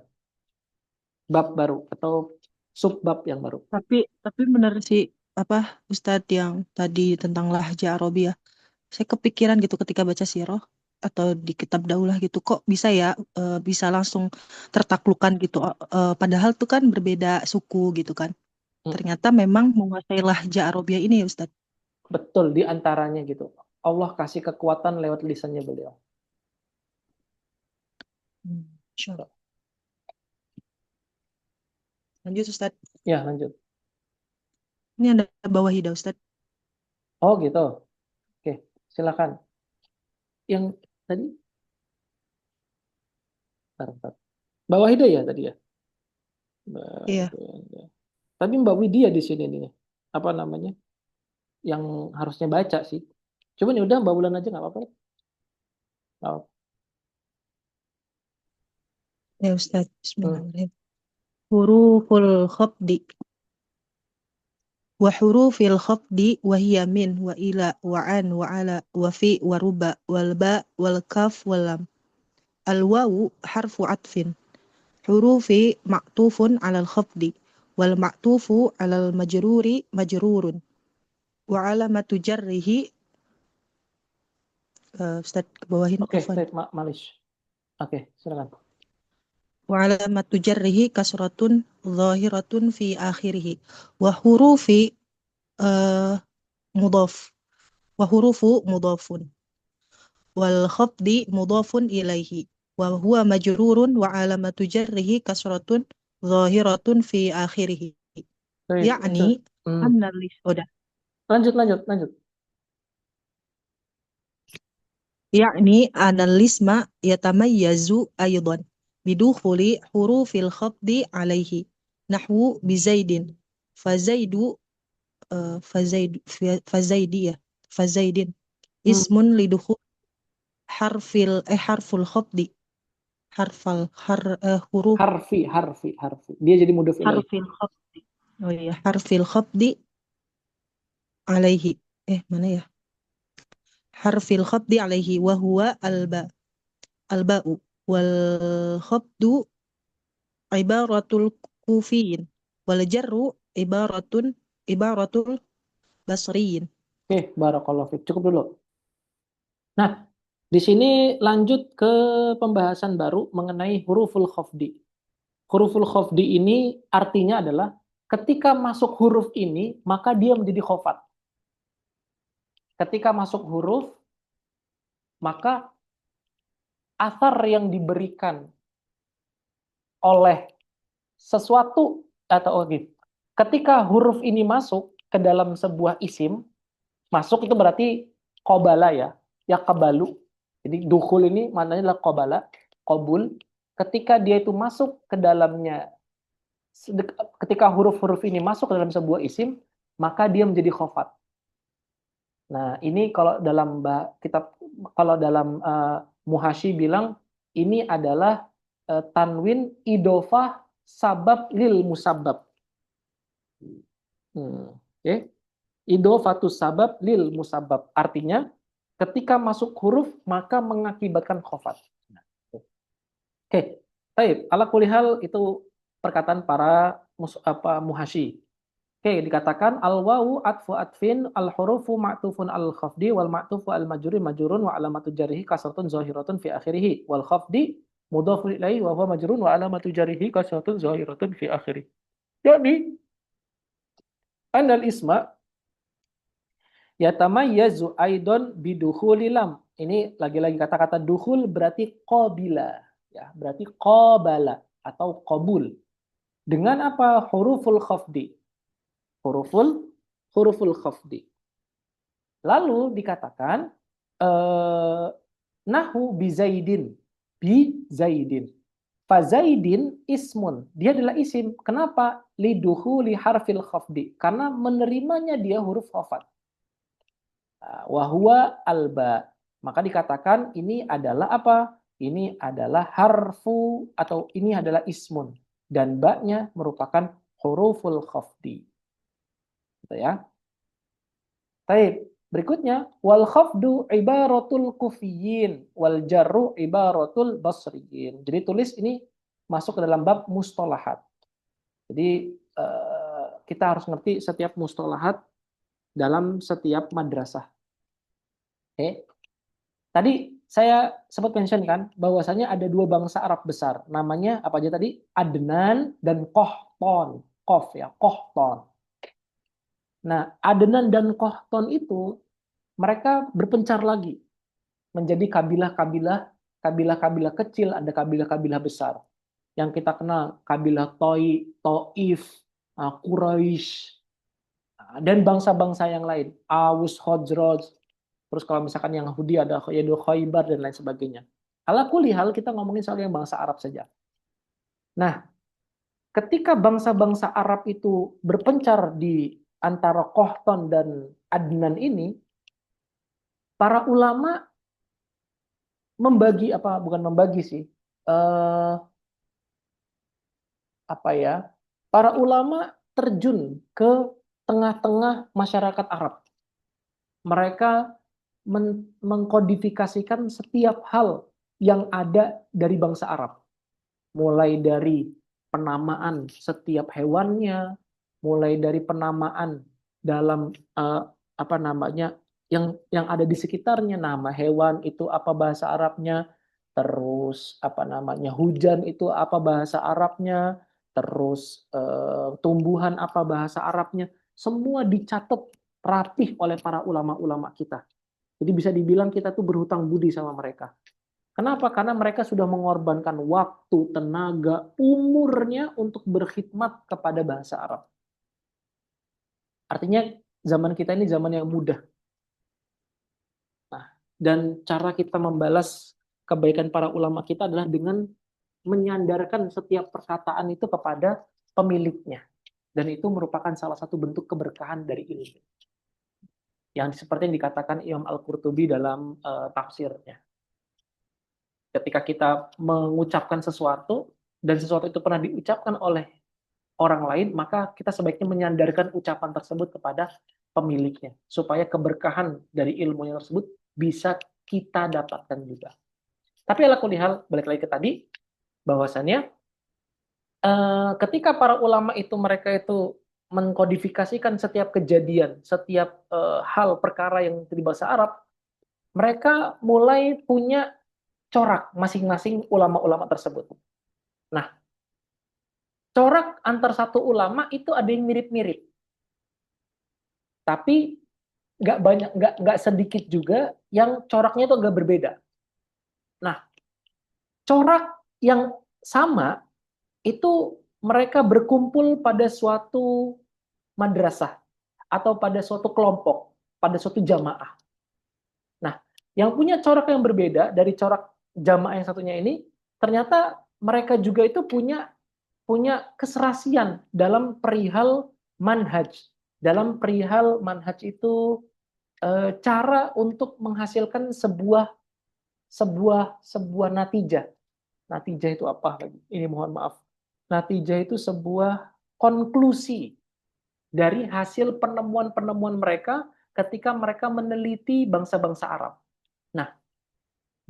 Bab baru atau subbab yang baru. Tapi benar sih apa Ustadz yang tadi tentang lahja Arabia. Saya kepikiran gitu ketika baca sirah atau di kitab daulah gitu, kok bisa ya bisa langsung tertaklukkan gitu. Padahal tuh kan berbeda suku gitu kan. Ternyata memang menguasai lahja Arabia ini ya Ustadz. Betul, di antaranya gitu. Allah kasih kekuatan lewat lisannya beliau. Sure. Lanjut Ustadz. Ya, lanjut. Ini ada bawah hida Ustadz. Oh gitu. Oke, silakan. Yang tadi? Bentar. Bawah hida ya tadi ya? Iya. Tapi Mbak Widya di sini nih. Apa namanya? Yang harusnya baca sih. Cuman ya udah Mbak Bulan aja nggak apa-apa. Ya Ustadz. Bismillahirrahmanirrahim. Huruful khafdi. Wa hurufil khafdi wa hiya min wa ila wa an wa ala wa fi wa ruba wal ba wal kaf wal lam. Al wawu harfu atfin. Hurufi ma'tufun 'ala al khafdi wal ma'tufu 'ala al majruri majrurun. Wa 'alamatu jarrihi Ustaz ke bawahin. Oke, malish. Oke, silakan. Wa 'alamatu jarrihi kasratun zahiratun fi akhirih. Wa hurufi mudhaf. Wa hurufu mudhafun. Wal khafdi mudhafun ilaihi. Wa huwa majrurun wa 'alamatu jarrihi kasratun zahiratun fi akhirih. Yakni annalis udah. Lanjut. Yakni analisma yatamayyazu aydan bidukhuli hurufil khafdi alaihi nahwu bizaidin fazaidin ismun lidukhul harful khafdi huruf harfi dia jadi mudhaf ilaih. harfil khafdi. Oh iya, harfil khafdi alaihi mana ya, harfil khafdi alaihi wa huwa alba'u wal khafdu ibaratul kufiyin wal jarru ibaratul basriyin. Oke, barakallahu fiik. Cukup dulu. Nah, di sini lanjut ke pembahasan baru mengenai huruful khafdi. huruful khafdi ini artinya adalah ketika masuk huruf ini, maka dia menjadi khafat. Ketika masuk huruf, maka asar yang diberikan oleh sesuatu atau ketika huruf ini masuk ke dalam sebuah isim, masuk itu berarti qabala ya qabalu. Jadi dukhul ini maknanya adalah qabala, qabul. Ketika dia itu masuk ke dalamnya, ketika huruf-huruf ini masuk ke dalam sebuah isim, maka dia menjadi khafat. Nah, ini kalau dalam Muhashi bilang ini adalah tanwin idofah sabab lil musabbab. Okay. Idofatus sabab lil musabbab. Artinya ketika masuk huruf maka mengakibatkan khafat. Oke. Baik, ala kulli hal itu perkataan para Muhashi. Oke, dikatakan al-wawu atfu atfin al-hurufu ma'tufun al-khafdi wal ma'tufu al-majruri majrurun wa alamatu jarrihi kasratun zahiratun fi akhirih wal khafdi mudhafun ilaihi wa huwa majrurun wa alamatu jarrihi kasratun zahiratun fi akhirih. Jadi anal isma yatamayyazu aidon bidukhuli lam. Ini lagi-lagi kata-kata dukhul berarti qabila ya, berarti qabala atau qabul. Dengan apa? Huruful khafdi. Huruful khafdi. Lalu dikatakan nahu bi zaidin. Fa zaidin ismun. Dia adalah isim. Kenapa? Lidukhuli harfil khafdi. Karena menerimanya dia huruf khafat. Wa huwa alba. Maka dikatakan ini adalah apa? Ini adalah harfu atau ini adalah ismun. Dan ba-nya merupakan huruful khafdi. Gitu ya. Baik, berikutnya wal khafdu ibaratul kufiyyin wal jarru ibaratul basriyin. Jadi tulis ini masuk ke dalam bab mustalahat. Jadi kita harus ngerti setiap mustalahat dalam setiap madrasah. Oke. Tadi saya sempat mention kan bahwasanya ada dua bangsa Arab besar. Namanya apa aja tadi? Adnan dan Qahton. Qaf ya, Qahton. Nah, Adnan dan Qahton itu mereka berpencar lagi menjadi kabilah-kabilah kecil, ada kabilah-kabilah besar. Yang kita kenal kabilah Taif, Quraisy, dan bangsa-bangsa yang lain, Aus, Khazraj. Terus kalau misalkan yang Yahudi ada Khaybar dan lain sebagainya. Ala kulli hal kita ngomongin soal yang bangsa Arab saja. Nah, ketika bangsa-bangsa Arab itu berpencar di antara Qahton dan Adnan ini, para ulama membagi para ulama terjun ke tengah-tengah masyarakat Arab. Mereka mengkodifikasikan setiap hal yang ada dari bangsa Arab. Mulai dari penamaan setiap hewannya, mulai dari penamaan dalam yang ada di sekitarnya, nama hewan itu apa bahasa Arabnya, terus hujan itu apa bahasa Arabnya, terus tumbuhan apa bahasa Arabnya, semua dicatat rapih oleh para ulama-ulama kita. Jadi bisa dibilang kita tuh berhutang budi sama mereka. Kenapa? Karena mereka sudah mengorbankan waktu, tenaga, umurnya untuk berkhidmat kepada bahasa Arab. Artinya zaman kita ini zaman yang mudah. Nah, dan cara kita membalas kebaikan para ulama kita adalah dengan menyandarkan setiap perkataan itu kepada pemiliknya. Dan itu merupakan salah satu bentuk keberkahan dari ilmu. Yang seperti yang dikatakan Imam Al-Qurtubi dalam tafsirnya. Ketika kita mengucapkan sesuatu dan sesuatu itu pernah diucapkan oleh orang lain, maka kita sebaiknya menyandarkan ucapan tersebut kepada pemiliknya supaya keberkahan dari ilmunya tersebut bisa kita dapatkan juga. Tapi ala kulli hal, balik lagi ke tadi bahwasannya ketika para ulama itu mereka itu mengkodifikasikan setiap kejadian, setiap hal perkara yang di bahasa Arab, mereka mulai punya corak masing-masing ulama-ulama tersebut. Nah, corak antar satu ulama itu ada yang mirip-mirip, tapi nggak banyak, nggak sedikit juga yang coraknya itu agak berbeda. Nah, corak yang sama itu mereka berkumpul pada suatu madrasah atau pada suatu kelompok, pada suatu jamaah. Nah, yang punya corak yang berbeda dari corak jamaah yang satunya ini, ternyata mereka juga itu punya keserasian dalam perihal manhaj. Dalam perihal manhaj itu cara untuk menghasilkan sebuah natijah. Natijah itu apa lagi? Ini mohon maaf. Natijah itu sebuah konklusi dari hasil penemuan-penemuan mereka ketika mereka meneliti bangsa-bangsa Arab. Nah,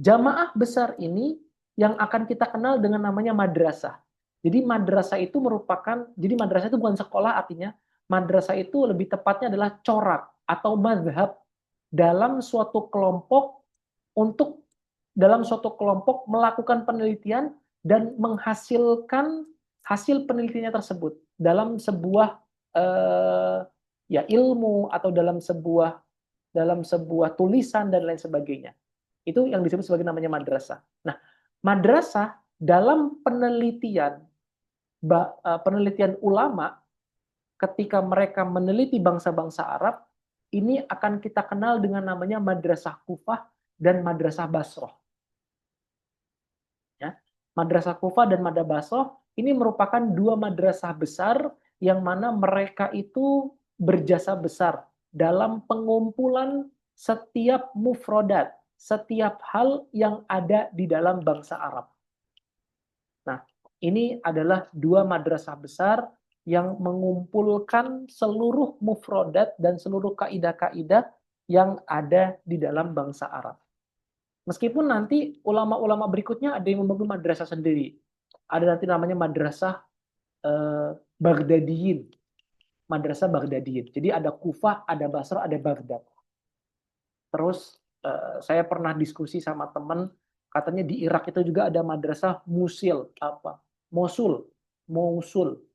jamaah besar ini yang akan kita kenal dengan namanya madrasah. Jadi madrasah itu bukan sekolah artinya, madrasah itu lebih tepatnya adalah corak atau mazhab dalam suatu kelompok untuk dalam suatu kelompok melakukan penelitian dan menghasilkan hasil penelitiannya tersebut dalam sebuah ya ilmu atau dalam sebuah tulisan dan lain sebagainya. Itu yang disebut sebagai namanya madrasah. Nah, madrasah dalam penelitian ulama ketika mereka meneliti bangsa-bangsa Arab, ini akan kita kenal dengan namanya madrasah Kufah dan madrasah Basrah. Ya. Madrasah Kufah dan madrasah Basrah ini merupakan dua madrasah besar yang mana mereka itu berjasa besar dalam pengumpulan setiap mufrodat, setiap hal yang ada di dalam bangsa Arab. Nah, ini adalah dua madrasah besar yang mengumpulkan seluruh mufrodat dan seluruh kaidah-kaidah yang ada di dalam bangsa Arab. Meskipun nanti ulama-ulama berikutnya ada yang membangun madrasah sendiri. Ada nanti namanya madrasah Baghdadiyin. Madrasah Baghdadiyin. Jadi ada Kufah, ada Basrah, ada Baghdad. Terus saya pernah diskusi sama teman, katanya di Irak itu juga ada madrasah Musil,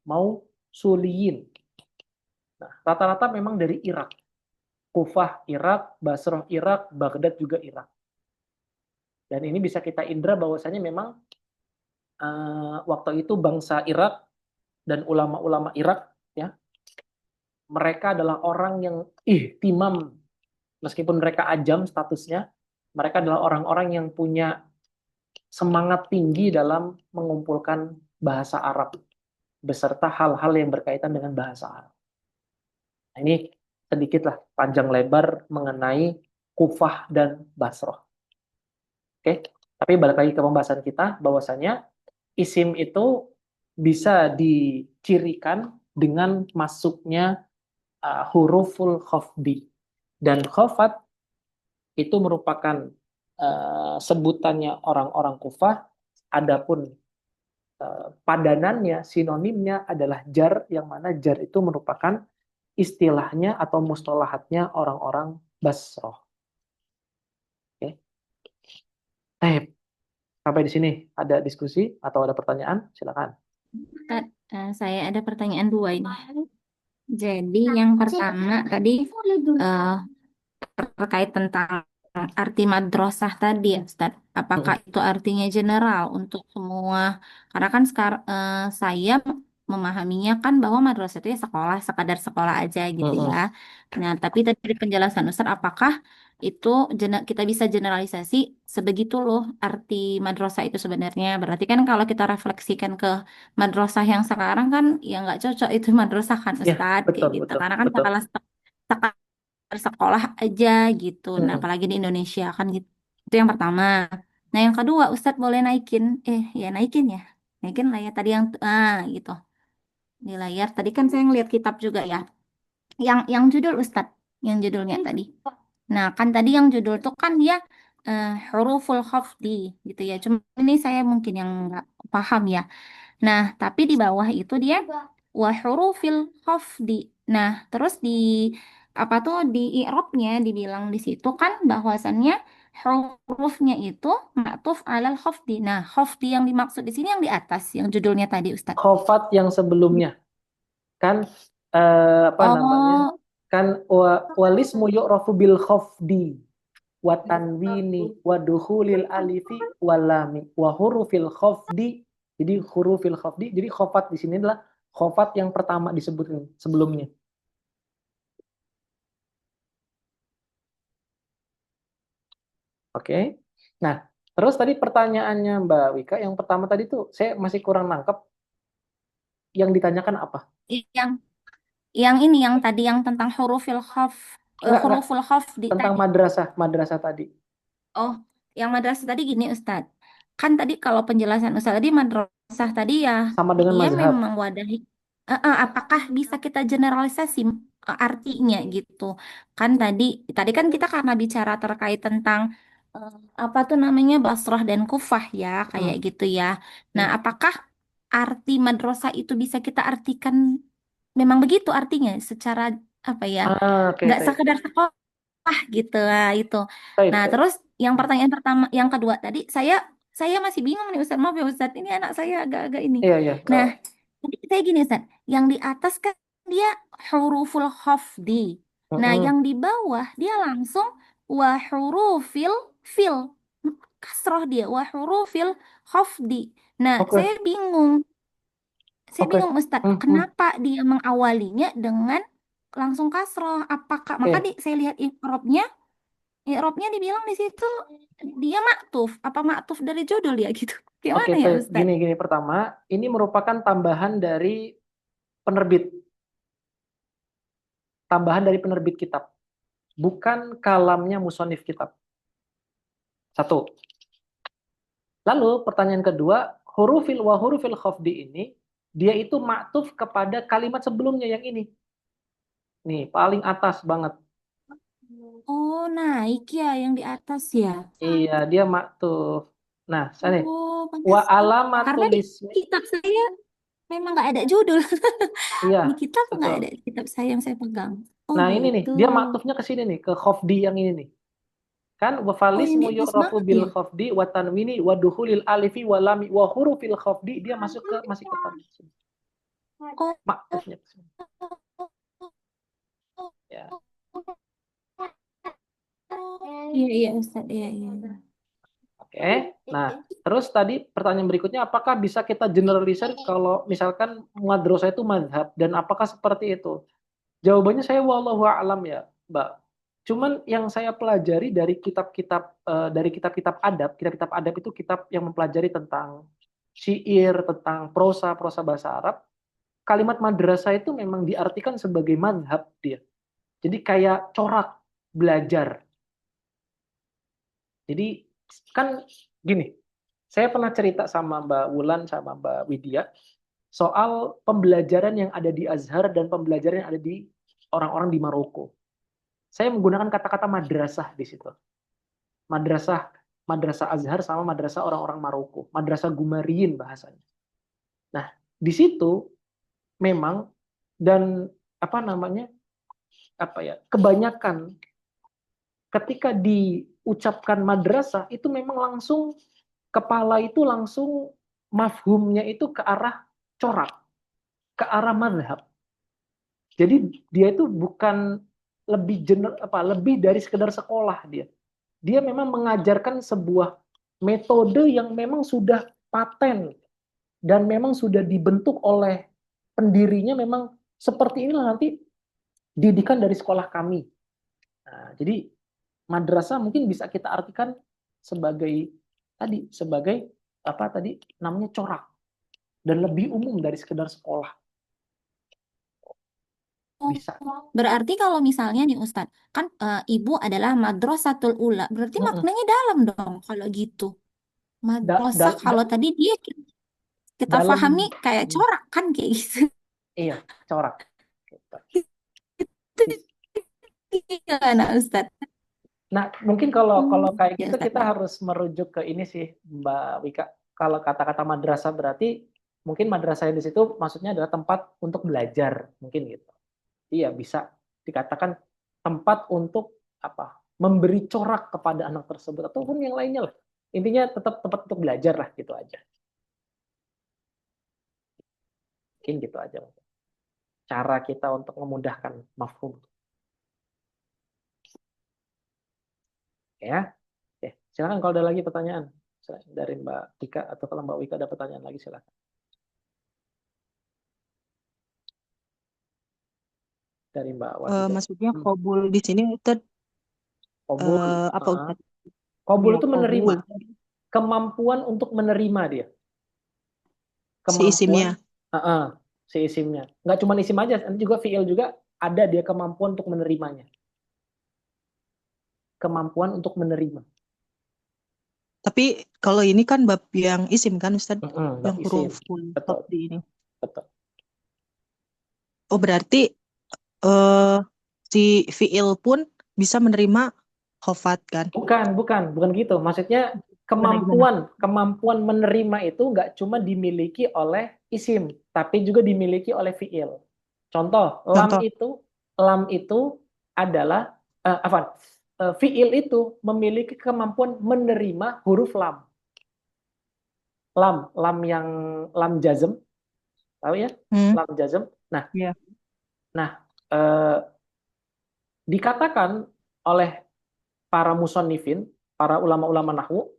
Mausuliyin. Nah, rata-rata memang dari Irak. Kufah Irak, Basrah Irak, Baghdad juga Irak. Dan ini bisa kita indra bahwasanya memang waktu itu bangsa Irak dan ulama-ulama Irak, ya, mereka adalah orang yang ihtimam, meskipun mereka ajam statusnya, mereka adalah orang-orang yang punya semangat tinggi dalam mengumpulkan bahasa Arab beserta hal-hal yang berkaitan dengan bahasa Arab. Nah, ini sedikitlah panjang lebar mengenai Kufah dan Basrah. Oke, tapi balik lagi ke pembahasan kita, bahwasanya isim itu bisa dicirikan dengan masuknya huruful khafdi. Dan khafat itu merupakan sebutannya orang-orang Kufah, adapun padanannya, sinonimnya adalah jar, yang mana jar itu merupakan istilahnya atau mustalahatnya orang-orang Basrah. Oke. Sampai di sini ada diskusi atau ada pertanyaan? Silakan. Saya ada pertanyaan dua ini. Jadi yang pertama tadi terkait tentang arti madrasah tadi ya Ustaz. Apakah itu artinya general untuk semua? Karena kan sekarang saya memahaminya kan bahwa madrasah itu ya sekolah, sekadar sekolah aja gitu ya. Nah, tapi tadi dari penjelasan Ustaz, apakah itu kita bisa generalisasi sebegitu loh arti madrasah itu sebenarnya? Berarti kan kalau kita refleksikan ke madrasah yang sekarang kan ya nggak cocok itu madrasah kan Ya, Ustaz betul, kayak gitu. betul, Karena kan betul. sekolah aja gitu. Nah, apalagi di Indonesia kan gitu. Itu yang pertama. Nah, yang kedua, Ustadz boleh naikin, naikin ya. Naikin lah ya tadi yang gitu. Di layar tadi kan saya ngeliat kitab juga ya. Yang judul Ustadz, yang judulnya tadi. Nah, kan tadi yang judul tuh kan dia huruful khafdi gitu ya. Cuma ini saya mungkin yang nggak paham ya. Nah, tapi di bawah itu dia wa hurufil khafdi. Nah, terus di apa tuh di i'rabnya dibilang di situ kan bahwasannya hurufnya itu ma'tuf alal khafdi. Nah, khafdi yang dimaksud di sini yang di atas, yang judulnya tadi Ustaz. Khofat yang sebelumnya kan apa namanya? Oh, Kan walismu yu'rafu bil khafdi wa tanwini wa dukhulil alifi walami wa hurufil khafdi. Jadi hurufil khafdi, jadi khofat di sini adalah khofat yang pertama disebutin sebelumnya. Oke. Nah, terus tadi pertanyaannya Mbak Wika, yang pertama tadi tuh saya masih kurang nangkep. Yang ditanyakan apa? yang ini yang tadi yang tentang Enggak, huruful khafdi tentang tadi. madrasah tadi. Oh, yang madrasah tadi gini Ustadz. Kan tadi kalau penjelasan Ustadz tadi madrasah tadi ya Sama dengan dia mazhab. memang wadahi. Apakah bisa kita generalisasi artinya gitu? Kan tadi kan kita karena bicara terkait tentang eh, apa tuh namanya Basrah dan Kufah ya kayak Hmm. gitu ya. Nah, Hmm. apakah arti madrasah itu bisa kita artikan memang begitu artinya secara apa ya? Oke, Nggak baik. sekedar sekolah gitu lah itu. Baik, Nah, baik. terus yang Hmm. pertanyaan pertama, yang kedua tadi saya masih bingung nih Ustaz, maaf ya Ustaz, ini anak saya agak-agak ini. Iya, iya. Nah, jadi saya gini Ustaz, yang di atas kan dia huruful khafdi. Nah, Mm-mm. yang di bawah dia langsung wa hurufil fil kasroh dia wa hurufil khafdi. Nah, Oke, saya bingung. Saya oke. bingung Ustaz, Hmm, hmm. kenapa dia mengawalinya dengan langsung kasroh? Apakah maka Oke, saya lihat i'rabnya dibilang di situ dia maktuf. Apa maktuf dari judul ya gitu? oke, Gimana ya baik. Ustaz? Gini. Pertama, ini merupakan penerbit, tambahan dari penerbit kitab, bukan kalamnya musonif kitab. Satu. Lalu pertanyaan kedua, hurufil khafdi ini dia itu maktuf kepada kalimat sebelumnya yang ini. Nih, paling atas banget. Oh, naik ya yang di atas ya. Iya, dia maktuf. Nah, sana nih. Oh, Wa pantesan. Karena alamatul di ismi. kitab saya memang nggak ada judul. Di Iya, kitab nggak ada betul. kitab saya yang saya pegang. Oh Nah, ini nih, gitu. dia maktufnya ke sini nih, ke khafdi yang ini nih. Kan wa Oh, yang falismu di atas yu'rafu banget bil ya. khafdi wa tanwini wa dukhulil alifi wa lami wa hurufil khafdi, dia masih ke sini. Oh, Maktufnya ke sini. Ya. iya iya Ustaz, iya iya. Oke. Nah, terus tadi pertanyaan berikutnya, apakah bisa kita generalisir kalau misalkan madrasah itu mazhab dan apakah seperti itu? Jawabannya saya wallahu a'lam ya, Mbak. Cuman yang saya pelajari dari kitab-kitab adab, kitab-kitab adab itu kitab yang mempelajari tentang syair, tentang prosa bahasa Arab. Kalimat madrasah itu memang diartikan sebagai mazhab dia. Jadi kayak corak belajar. Jadi kan gini, saya pernah cerita sama Mbak Wulan sama Mbak Widya soal pembelajaran yang ada di Azhar dan pembelajaran yang ada di orang-orang di Maroko. Saya menggunakan kata-kata madrasah di situ. Madrasah, madrasah Azhar sama madrasah orang-orang Maroko, madrasah Gumariyin bahasanya. Nah, di situ memang dan apa namanya? Kebanyakan ketika diucapkan madrasah itu memang langsung kepala itu langsung mafhumnya itu ke arah corak, ke arah madhab. Jadi dia itu bukan lebih dari sekedar sekolah dia. Dia memang mengajarkan sebuah metode yang memang sudah paten dan memang sudah dibentuk oleh pendirinya memang seperti inilah nanti didikan dari sekolah kami. Nah, jadi madrasah mungkin bisa kita artikan sebagai apa tadi namanya corak dan lebih umum dari sekedar sekolah Oh, bisa. berarti kalau misalnya nih Ustadz, kan ibu adalah madrasatul ula, berarti Mm-mm. maknanya dalam dong kalau gitu. Da, Madrasah da, da, kalau tadi dia kita pahami dalam kayak corak kan kayak gitu. iya corak. Itu gimana Ustadz? Nah mungkin kalau Hmm, kalau kayak ya gitu Ustadz kita ya. harus merujuk ke ini sih Mbak Wika. Kalau kata-kata madrasah berarti mungkin madrasah di situ maksudnya adalah tempat untuk belajar mungkin gitu. Iya bisa dikatakan tempat untuk apa? Memberi corak kepada anak tersebut ataupun yang lainnya lah. Intinya tetap tempat untuk belajar lah gitu aja. Mungkin gitu aja. Cara kita untuk memudahkan mafhum. Ya. Oke, silakan kalau ada lagi pertanyaan dari Mbak Tika atau kalau Mbak Wika ada pertanyaan lagi silakan. Dari Mbak Wahidah. Maksudnya qabul di sini Ustaz, Qabul, apa Ustaz? qabul Ya, itu menerima. qabul. Kemampuan untuk menerima dia. Si isimnya. Si isimnya. Nggak cuma isim aja, nanti juga fiil juga ada dia kemampuan untuk menerimanya. Kemampuan untuk menerima. Tapi kalau ini kan bab yang isim kan Ustaz? Bab Yang isim. huruful Betul. qabli ini. Betul. Oh berarti si fiil pun bisa menerima khofat kan? Bukan gitu. Maksudnya Gimana? kemampuan menerima itu nggak cuma dimiliki oleh isim, tapi juga dimiliki oleh fiil. Contoh, Contoh. lam itu adalah fiil itu memiliki kemampuan menerima huruf lam. Lam yang lam jazm, tahu ya? Lam jazm. Nah, Yeah. dikatakan oleh para musannifin, para ulama-ulama nahwu,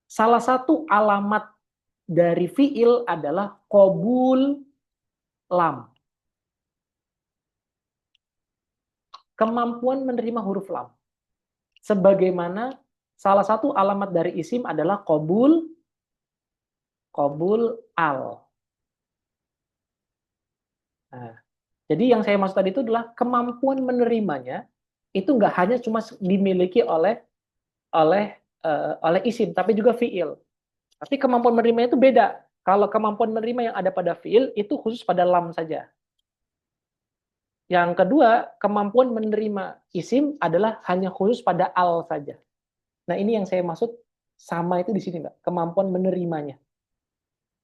salah satu alamat dari fiil adalah qabul lam. Kemampuan menerima huruf lam. Sebagaimana salah satu alamat dari isim adalah qabul al. Nah, jadi yang saya maksud tadi itu adalah kemampuan menerimanya itu nggak hanya cuma dimiliki oleh isim, tapi juga fiil. Tapi kemampuan menerimanya itu beda. Kalau kemampuan menerima yang ada pada fiil itu khusus pada lam saja. Yang kedua, kemampuan menerima isim adalah hanya khusus pada al saja. Nah, ini yang saya maksud sama itu di sini, Mbak. Kemampuan menerimanya.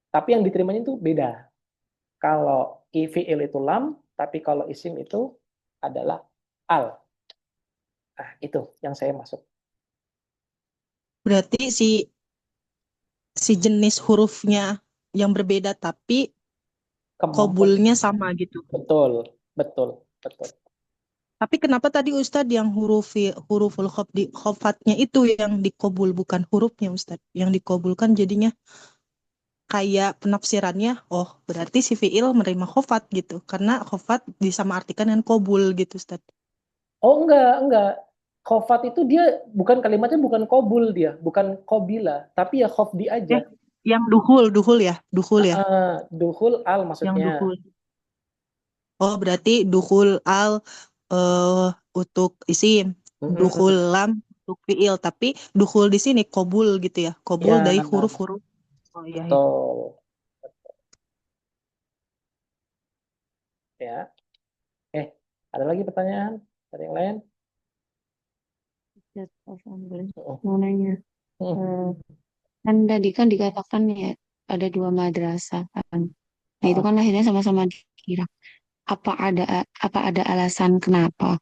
Tapi yang diterimanya itu beda. Kalau fiil itu lam, tapi kalau isim itu adalah al. Nah, itu yang saya maksud. Berarti si jenis hurufnya yang berbeda tapi qabulnya sama gitu. Betul. Tapi kenapa tadi Ustadz yang huruful khofatnya itu yang dikobul bukan hurufnya Ustadz? Yang dikobulkan jadinya kayak penafsirannya, oh berarti si fiil menerima khofat gitu. Karena khofat disamaartikan dengan kobul gitu Ustadz. Oh enggak. Khofat itu dia bukan kalimatnya bukan kobul dia, bukan kobila, tapi ya khofdi aja. Yang duhul ya. Duhul al maksudnya. Yang duhul. Oh berarti duhul al untuk isim, duhul lam untuk fiil, tapi duhul di sini kobul gitu ya. Kobul Ya, dari huruf-huruf. Oh iya. betul. Ya. Ada lagi pertanyaan dari yang lain? Mau nanya. Kan tadi kan dikatakan ya ada 2 madrasah kan. Nah itu kan lahirnya sama-sama di Irak. Apa ada alasan kenapa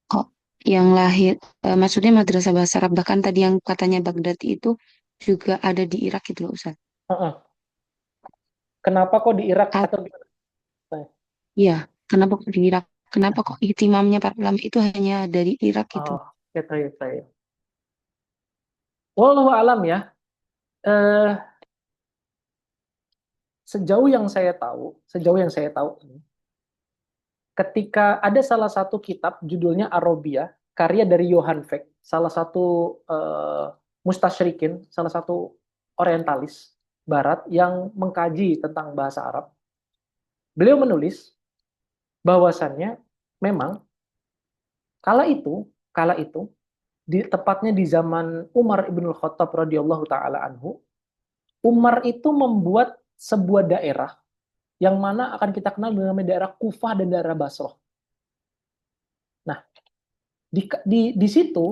kok yang lahir maksudnya madrasah bahasa Arab bahkan tadi yang katanya Baghdad itu juga ada di Irak gitu loh Ustaz. Kenapa kok di Irak atau gimana? Iya, kenapa kok di Irak? Kenapa kok ihtimamnya para ulama itu hanya dari Irak gitu? Gitu. Wallahu alam ya. Sejauh yang saya tahu, ketika ada salah satu kitab judulnya Arabia, karya dari Johann Veck, salah satu mustasyrikin, salah satu orientalis barat yang mengkaji tentang bahasa Arab. Beliau menulis bahwasannya memang kala itu tepatnya di zaman Umar ibn Khattab radhiyallahu taala anhu, Umar itu membuat sebuah daerah yang mana akan kita kenal dengan daerah Kufah dan daerah Basrah. Nah, di situ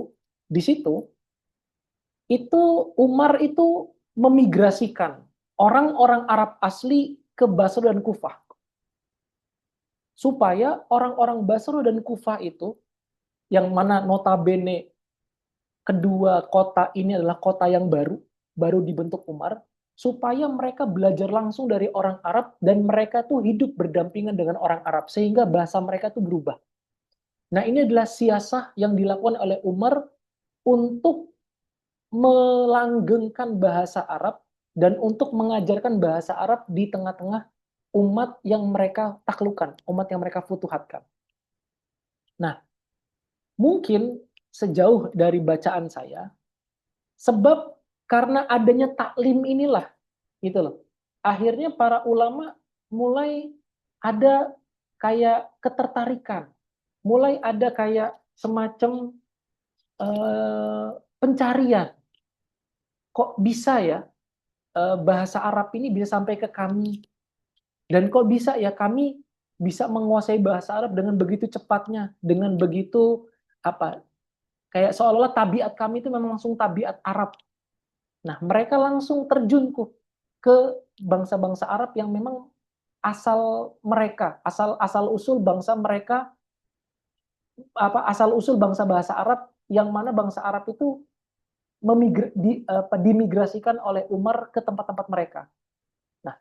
itu Umar itu memigrasikan orang-orang Arab asli ke Basrah dan Kufah supaya orang-orang Basra dan Kufah itu, yang mana notabene kedua kota ini adalah kota yang baru dibentuk Umar, supaya mereka belajar langsung dari orang Arab dan mereka tuh hidup berdampingan dengan orang Arab sehingga bahasa mereka tuh berubah. Nah, ini adalah siasah yang dilakukan oleh Umar untuk melanggengkan bahasa Arab dan untuk mengajarkan bahasa Arab di tengah-tengah umat yang mereka taklukkan, umat yang mereka futuhatkan. Nah, mungkin sejauh dari bacaan saya, sebab karena adanya taklim inilah, gitu loh. Akhirnya para ulama mulai ada kayak ketertarikan, mulai ada kayak semacam pencarian. Kok bisa ya bahasa Arab ini bisa sampai ke kami? Dan kok bisa ya kami bisa menguasai bahasa Arab dengan begitu cepatnya, dengan begitu apa? Kayak seolah-olah tabiat kami itu memang langsung tabiat Arab. Nah, mereka langsung terjun ke bangsa-bangsa Arab yang memang asal mereka, asal usul bangsa mereka, asal usul bangsa bahasa Arab yang mana bangsa Arab itu dimigrasikan oleh Umar ke tempat-tempat mereka. Nah,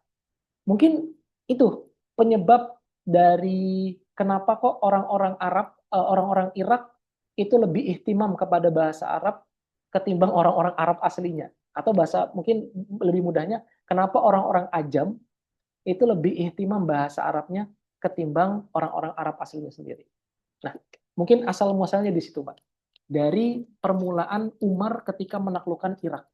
mungkin itu penyebab dari kenapa kok orang-orang Arab, orang-orang Irak itu lebih ihtimam kepada bahasa Arab ketimbang orang-orang Arab aslinya. Atau bahasa mungkin lebih mudahnya, kenapa orang-orang Ajam itu lebih ihtimam bahasa Arabnya ketimbang orang-orang Arab aslinya sendiri. Nah, mungkin asal muasalnya di situ, Pak. Dari permulaan Umar ketika menaklukkan Irak.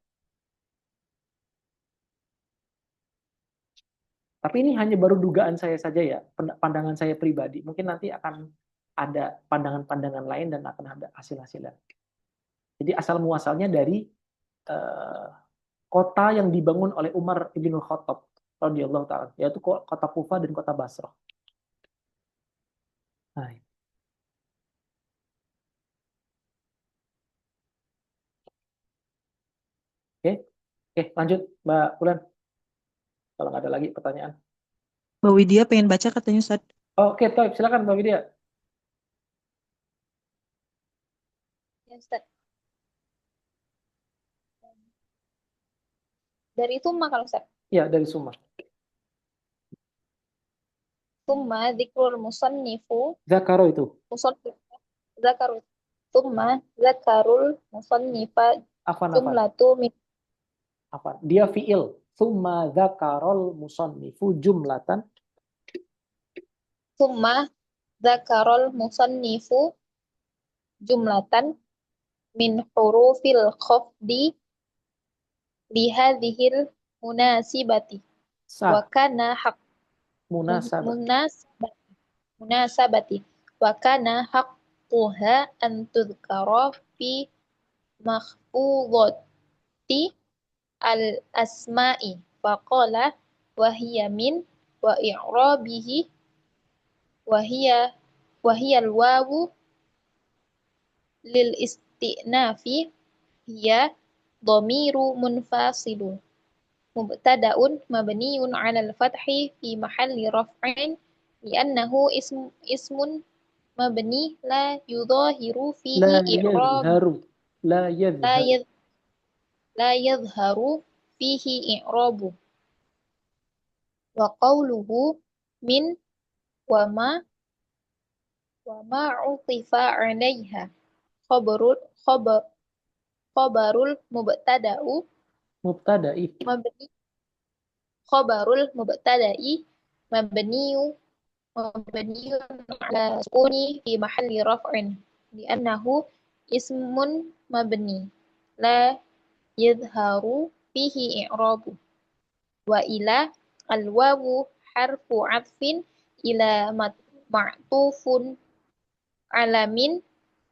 Tapi ini hanya baru dugaan saya saja ya, pandangan saya pribadi. Mungkin nanti akan ada pandangan-pandangan lain dan akan ada hasil-hasilnya. Jadi asal muasalnya dari kota yang dibangun oleh Umar ibn Khattab radhiyallahu taala, yaitu kota Kufah dan kota Basrah. Nah, oke, oke, lanjut Mbak Ulan. Kalau nggak ada lagi pertanyaan. Mbak Widya pengen baca katanya Ustaz. Oke, Toib, silakan Mbak Widya. Ya, Ustaz. Dari Summa kalau Ustaz. Ya, dari Summa. Summa dzikrul musannifu. Zakaro itu. Zakarul. Summa zakarul musannifa Afan. jumlatu min. Afan. Dia fiil. Summa zakarul musannifu jumlatan. Summa zakarul musannifu jumlatan min hurufil khafdi lihadhil munasibati. Wa kana haq munasabati. Wa kana haqquha an tudhkara fi makhfudati al-asma'i. Faqala wa hiya min wa i'rabihi wa hiya al-wawu lil istinafi hiya dhamiru munfasilu mubtada'un mabniun 'alal fathi fi mahalli raf'in li'annahu ismun mabni la yudhahiru fihi i'rab la yadhharu fihi i'rabu wa qawluhu min wa ma 'utifa 'alayha khabarul mubtada'i mabni khabarul mubtada'i mabniun ala sukuni fi mahalli raf'in li'annahu ismun mabni la yadhharu fihi i'rabu wa ila al-wawu harfu 'athfin ila ma'tufun ala min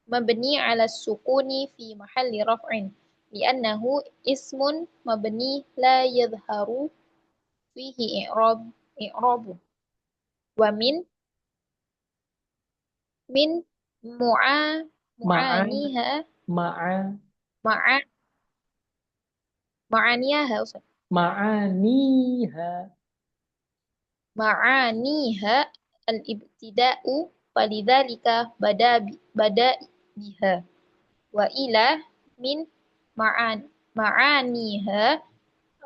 mabni ala sukuni fi mahalli raf'in li'annahu ismun mabni la yadhharu fihi i'rabu wa min ma'aniha al-ibtida'u falidhalika bada biha wa ila min ma'aniha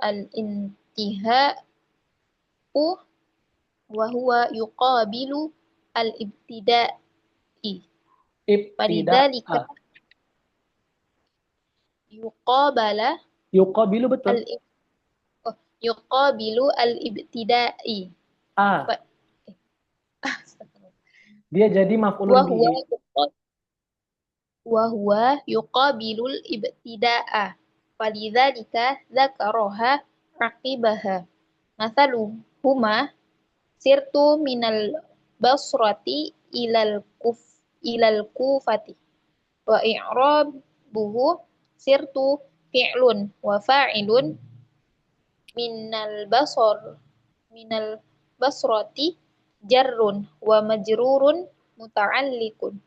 al-intiha'u wa huwa yuqabilu al-ibtida'i falidhalika Ibtida'a. yuqabala Yuqabilu betul. al yuqabilu al-ibtida'i A. Fa- Dia jadi maf'ulun huwa bihi. huwa yuqabilul ibtida'a falidhalika dzakaraha aqibaha mathaluhuma sirtu minal basrati ilal kufati wa i'rabuhu sirtu fi'lun wa fa'ilun minal basrati jarrun wa majrurun muta'alliqun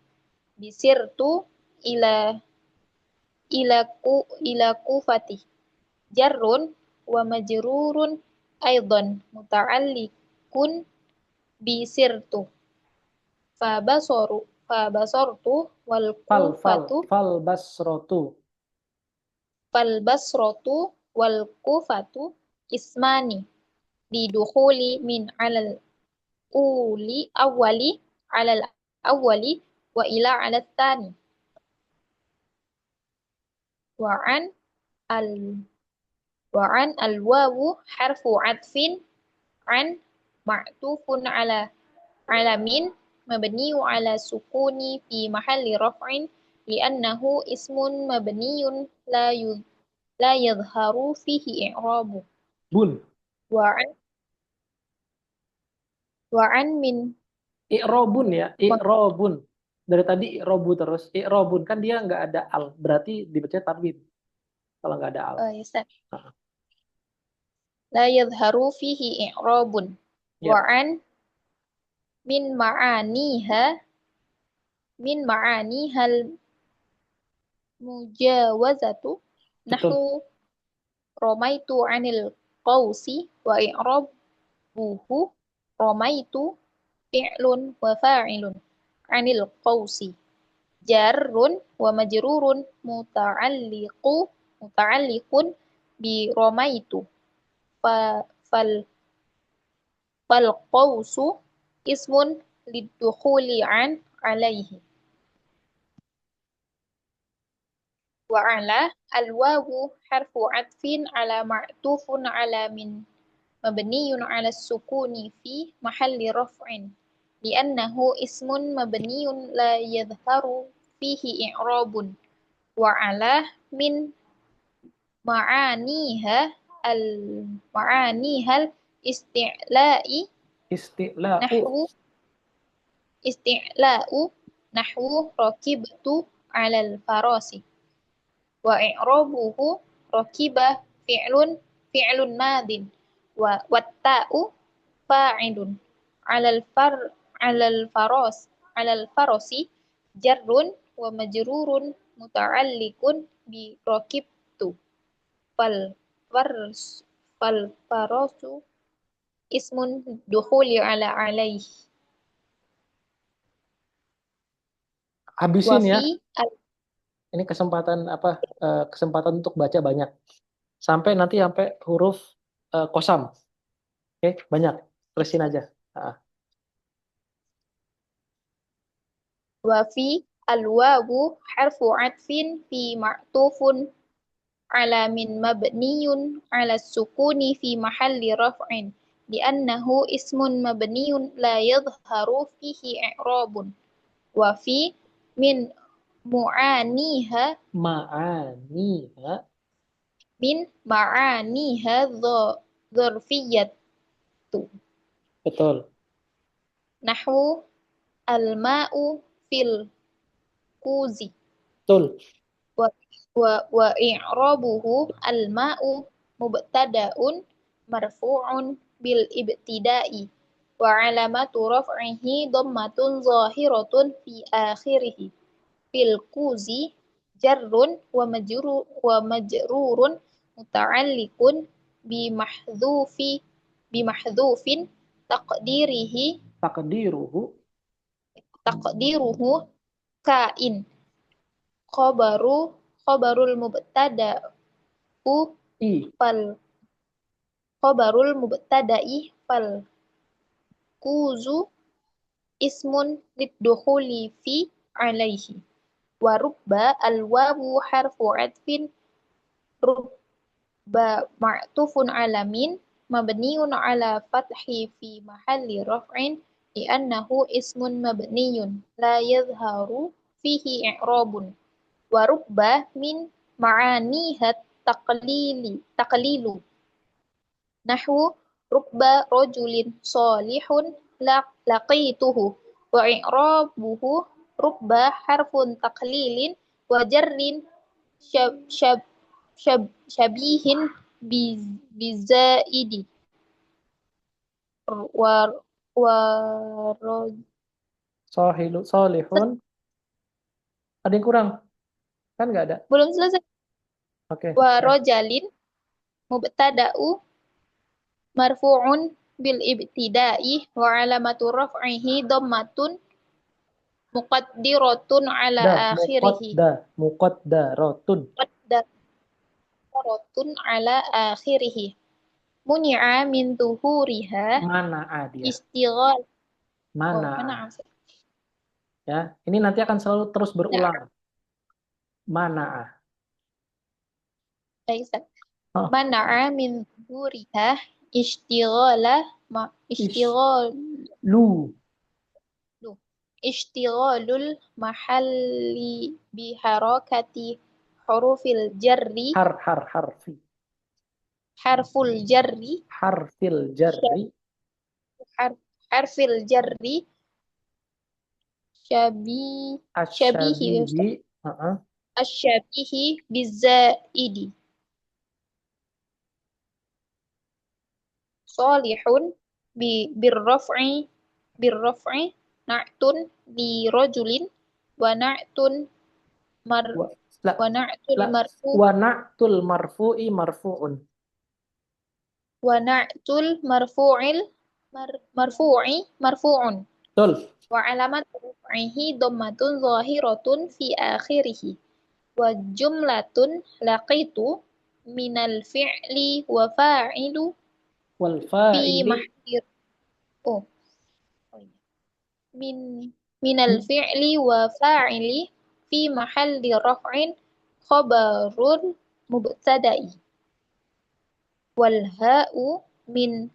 bisirtu ila ila kufati jarrun wa majrurun aidan muta'alliqun bisirtu fabasortu wal kufatu Basrotu. wal kufatu ismani lidukhuli min alal awwali wa ila ala tsani wa an al wawu harfu atfin an ma'tufun ala min mabniu ala sukuni fi mahalli raf'in li'annahu ismun mabniyun la yadhharu fihi i'rabu Bun. wa an min I'robun ya. I'robun. Dari tadi i'robu terus. I'robun. Kan dia nggak ada al. Berarti dibaca tanwin. Kalau nggak ada al. yes, la yadhharu fihi i'rabun Ya. wa an min ma'anihal mujawazatu Betul. nahwu ramaitu anil qausi wa i'rabuhu ramaitu fi'lun wa fa'ilun anil qausi jarrun wa majrurun muta'alliqun bi ramaitu fal qausu ismun lidukhuli an alaihi wa ala al-wawu harfu atfin ala ma'tufun ala min mabniyun ala sukuni fi mahalli raf'in li'annahu ismun mabniyun la yadhharu fihi i'rabun wa ala min ma'anihal isti'la'i nahwu rakibtu 'alal farasi wa i'rabuhu rakiba fi'lun madin wa watta'u fa'ilun 'alal farasi jarrun wa majrurun muta'alliqun bi rakibtu fal farasu ismun dukhuli ala alaih Habisin ya. fi Ini kesempatan untuk baca banyak. Sampai huruf kosam. Oke, banyak. Terusin aja. wa fi al-wawu harfu atfin fi ma'tufun ala min mabniyun ala sukuni fi mahalli raf'in li'annahu ismun mabniyun la yadhharu fihi i'rabun wa fi min ma'aniha dzarfiyyatu Betul. nahwu al-ma'u fil kuzi Betul. wa i'rabuhu al-ma'u mubtada'un marfu'un bil ibtida'i wa 'alamatu raf'ihi dhammatun zahiratun fi akhirih fil kuzi jarrun wa majrurun muta'alliqun bi mahdhufin taqdirihi Takdiruhu taqdiruhu kain. Khobarul mubtada'u i fal khobarul mubtada'i fal kuzu ismun liddukhuli fi alaihi. Wa rubba al-wawu harfu atfin rubba ma'tufun ala min mabniun ala fathi fi mahalli raf'in li'annahu ismun mabniyun la yadhharu fihi i'rabun. Wa rubba min ma'anihat taqlilu nahwu rubba rajulin salihun laqituhu wa i'rabuhu rubba harfun taqlilin wa jarrin syabihin bizaidi wa wa salihun. Ada yang kurang? Kan nggak ada. belum selesai. Oke. Wa rojalin mubtada'u marfu'un bil ibtida'i wa alamatu raf'ihi dhammatun muqaddiratun ala akhirih. Muqaddaratun ala akhirih. Muni'a min tuhuriha Mana'a dia. istighal. Mana'a. Ya, ini nanti akan selalu terus berulang. Mana'a. Mana'a min tuhuriha istighalul mahalli biharakati hurufil jarri harfil jarri asyabihi bizaidi. Salihun birraf'i na'tun li rajulin wa na'tul marfu'i marfu'un. Wa na'tul marfu'un. Betul. Wa alamat raf'ihi dhammatun zahiratun fi akhirih. Wa jumlatun laqitu minal fi'li wa fa'ilu wal fi fa'ili mahdir minal fi'li wa fa'ili fi mahalli raf'in khabarul mubtada'i. Wal ha'u min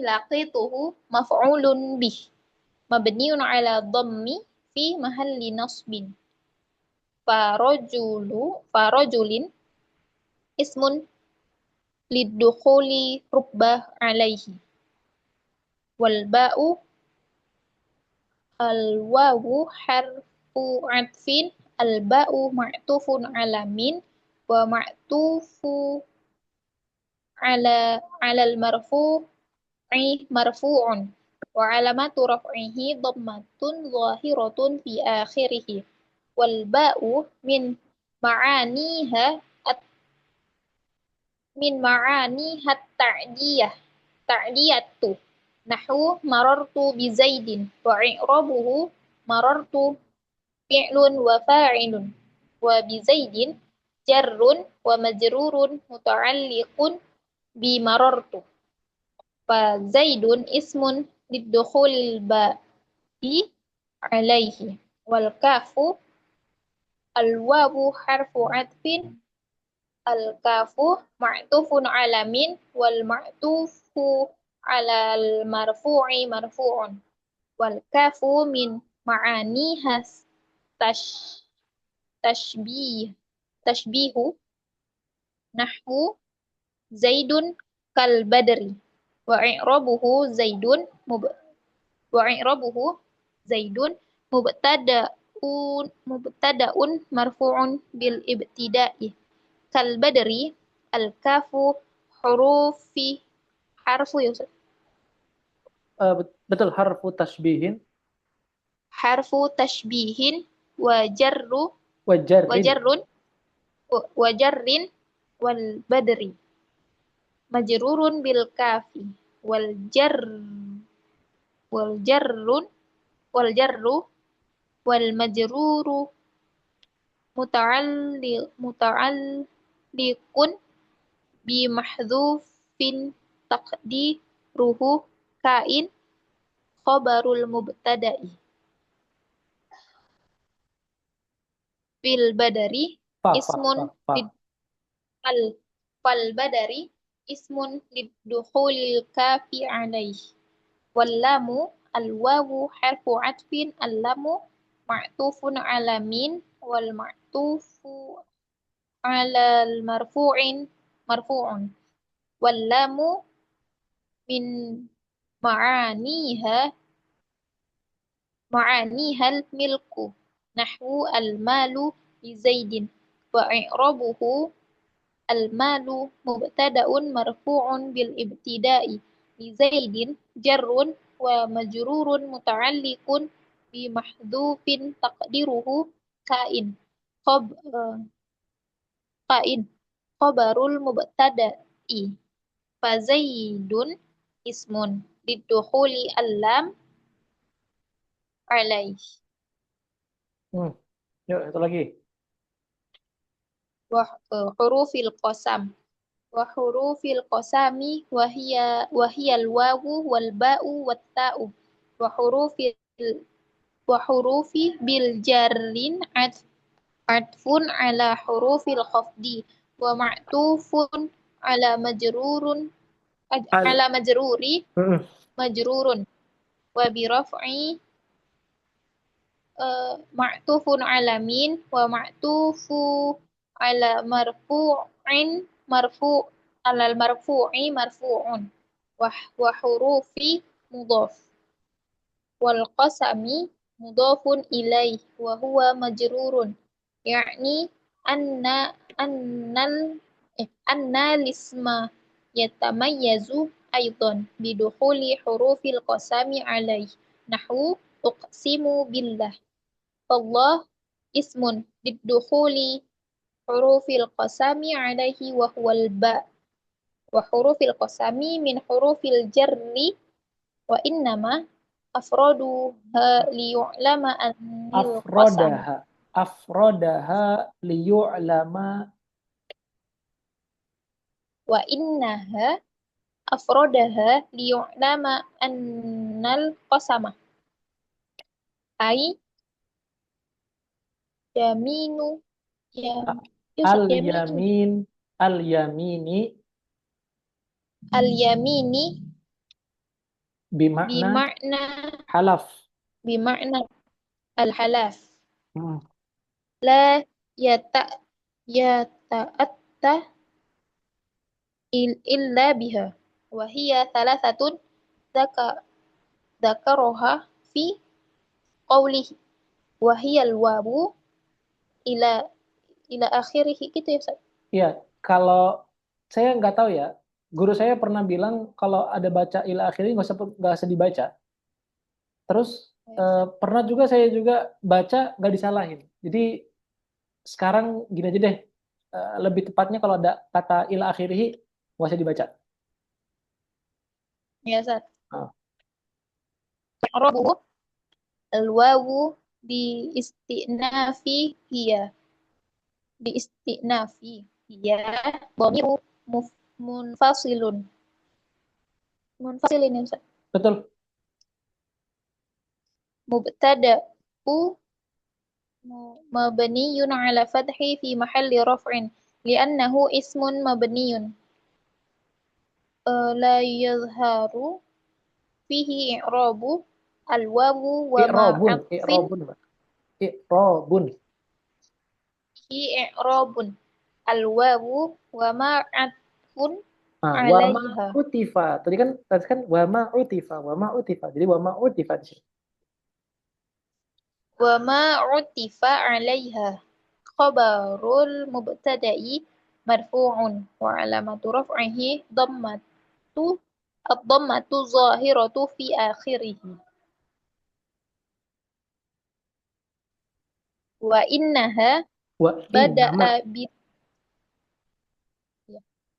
laqituhu maf'ulun bih mabniun ala dhammi fi mahalli nasbin. Farajulin ismun lidukhuli rubbah alaihi. Wal ba'u al-wawu harfu atfin al-ba'u ma'tufun ala min wa ma'tufu ala al-marfu'i marfu'un wa alamatu raf'ihi dhammatun zahiratun fi akhirih. Wal ba'u min ma'aniha ta'diyatu nahwu marartu bi zaidin wa i'rabuhu marartu fi'lun wa fa'ilun wa bi zaidin jarrun wa majrurun muta'alliqun bi marartu. Fa zaidun ismun lidukhulil ba'i alaihi. Wal kafu al-wawu harfu atfin al-kafu ma'tufun ala min wal ma'tufu ala al-marfu'i marfu'un. Wal kafu min ma'ani tashbihu nahwu zaidun kal badri wa i'rabuhu zaidun mubtada'un marfu'un bil ibtida'i. Kal badri al-kafu harfu ya Ustaz? Betul, harfu tashbihin wa jarrun wal badri. majrurun bil kafi wal jar wal jarrun wal jarru wal majruru muta'alliqun bi mahdhufin taqdiruhu kain khabarul mubtada'i fil badari Fa, ismun fa. al fal badari ismun lidukhulil kafi alaih wal lamu al wawu harfu atfin al lamu ma'tufun ala min wal ma'tufu ala al marfu'un wal lamu min ma'aniha ma'anihal milku nahwu al malu li zaidin wa i'rabuhu al malu mubtada'un marfu'un bil ibtida'i li zaidin jarrun wa majrurun muta'alliqun bi mahdhufin taqdiruhu kain khab kain khabarul mubtada'i fa zaidun ismun lidukhuli al-lam alaih Yuk, itu lagi. wa hurufil qasam wa hurufil qasami wa hiyal wawu wal ba'u wat ta'u wa hurufi bil jarrin atfun ala hurufil khafdi wa ma'tufun ala majrurun ala majruri Mm-mm. majrurun wa bi raf'i ma'tufun ala min wa ma'tufu ala marfu'in ala marfu'i marfu'un wa hurufi mudhaf wal qasami mudhafun ilaih wa huwa majrurun yakni anna lisma yatamayyazu aidan bidukhuli hurufil qasami alaih nahwu uqsimu billah Allah ismun lidukhuli hurufil qasami alaihi wa huwal ba wa hurufil qasami min hurufil jarri wa innama afraduha liyu'lama anil qasam Afrodaha liyu'lama wa innaha afrodaha liyu'lama annal qasama ai yaminu ya al-yamin al-yamini al-yamini bima'na halaf. bima'na al-halaf Hmm. la yata'atta illa biha wa hiya thalathatun dzakaroha fi qawlihi wa hiya al-wawu ila akhirih gitu ya Ustaz. Iya, kalau saya nggak tahu ya, guru saya pernah bilang kalau ada baca ila akhirnya nggak usah dibaca. Terus pernah juga saya juga baca nggak disalahin. Jadi sekarang gini aja deh, lebih tepatnya kalau ada kata ila akhirih nggak usah dibaca. Ya Ustaz. Ah. I'rabu al-wawu bi istinafi hiya dhamiru munfasilun munfasilin ya Ustaz. Betul. Mubtada'u mabniyun ala fathi fi mahalli raf'in li'annahu ismun mabniyun la yadhharu fihi i'rabu al-wawu wa ma'atfin I'rabun. fihi i'rabun al-wawu wa ma'atfun Wama alaiha utifa. Tadi kan wama utifa. Jadi wama utifa di sini. wa ma'utifa alaiha khabarul mubtada'i marfu'un wa alamatu raf'ihi ad-dhammatu zahiratu fi akhirih wa innaha Wa bada'a bi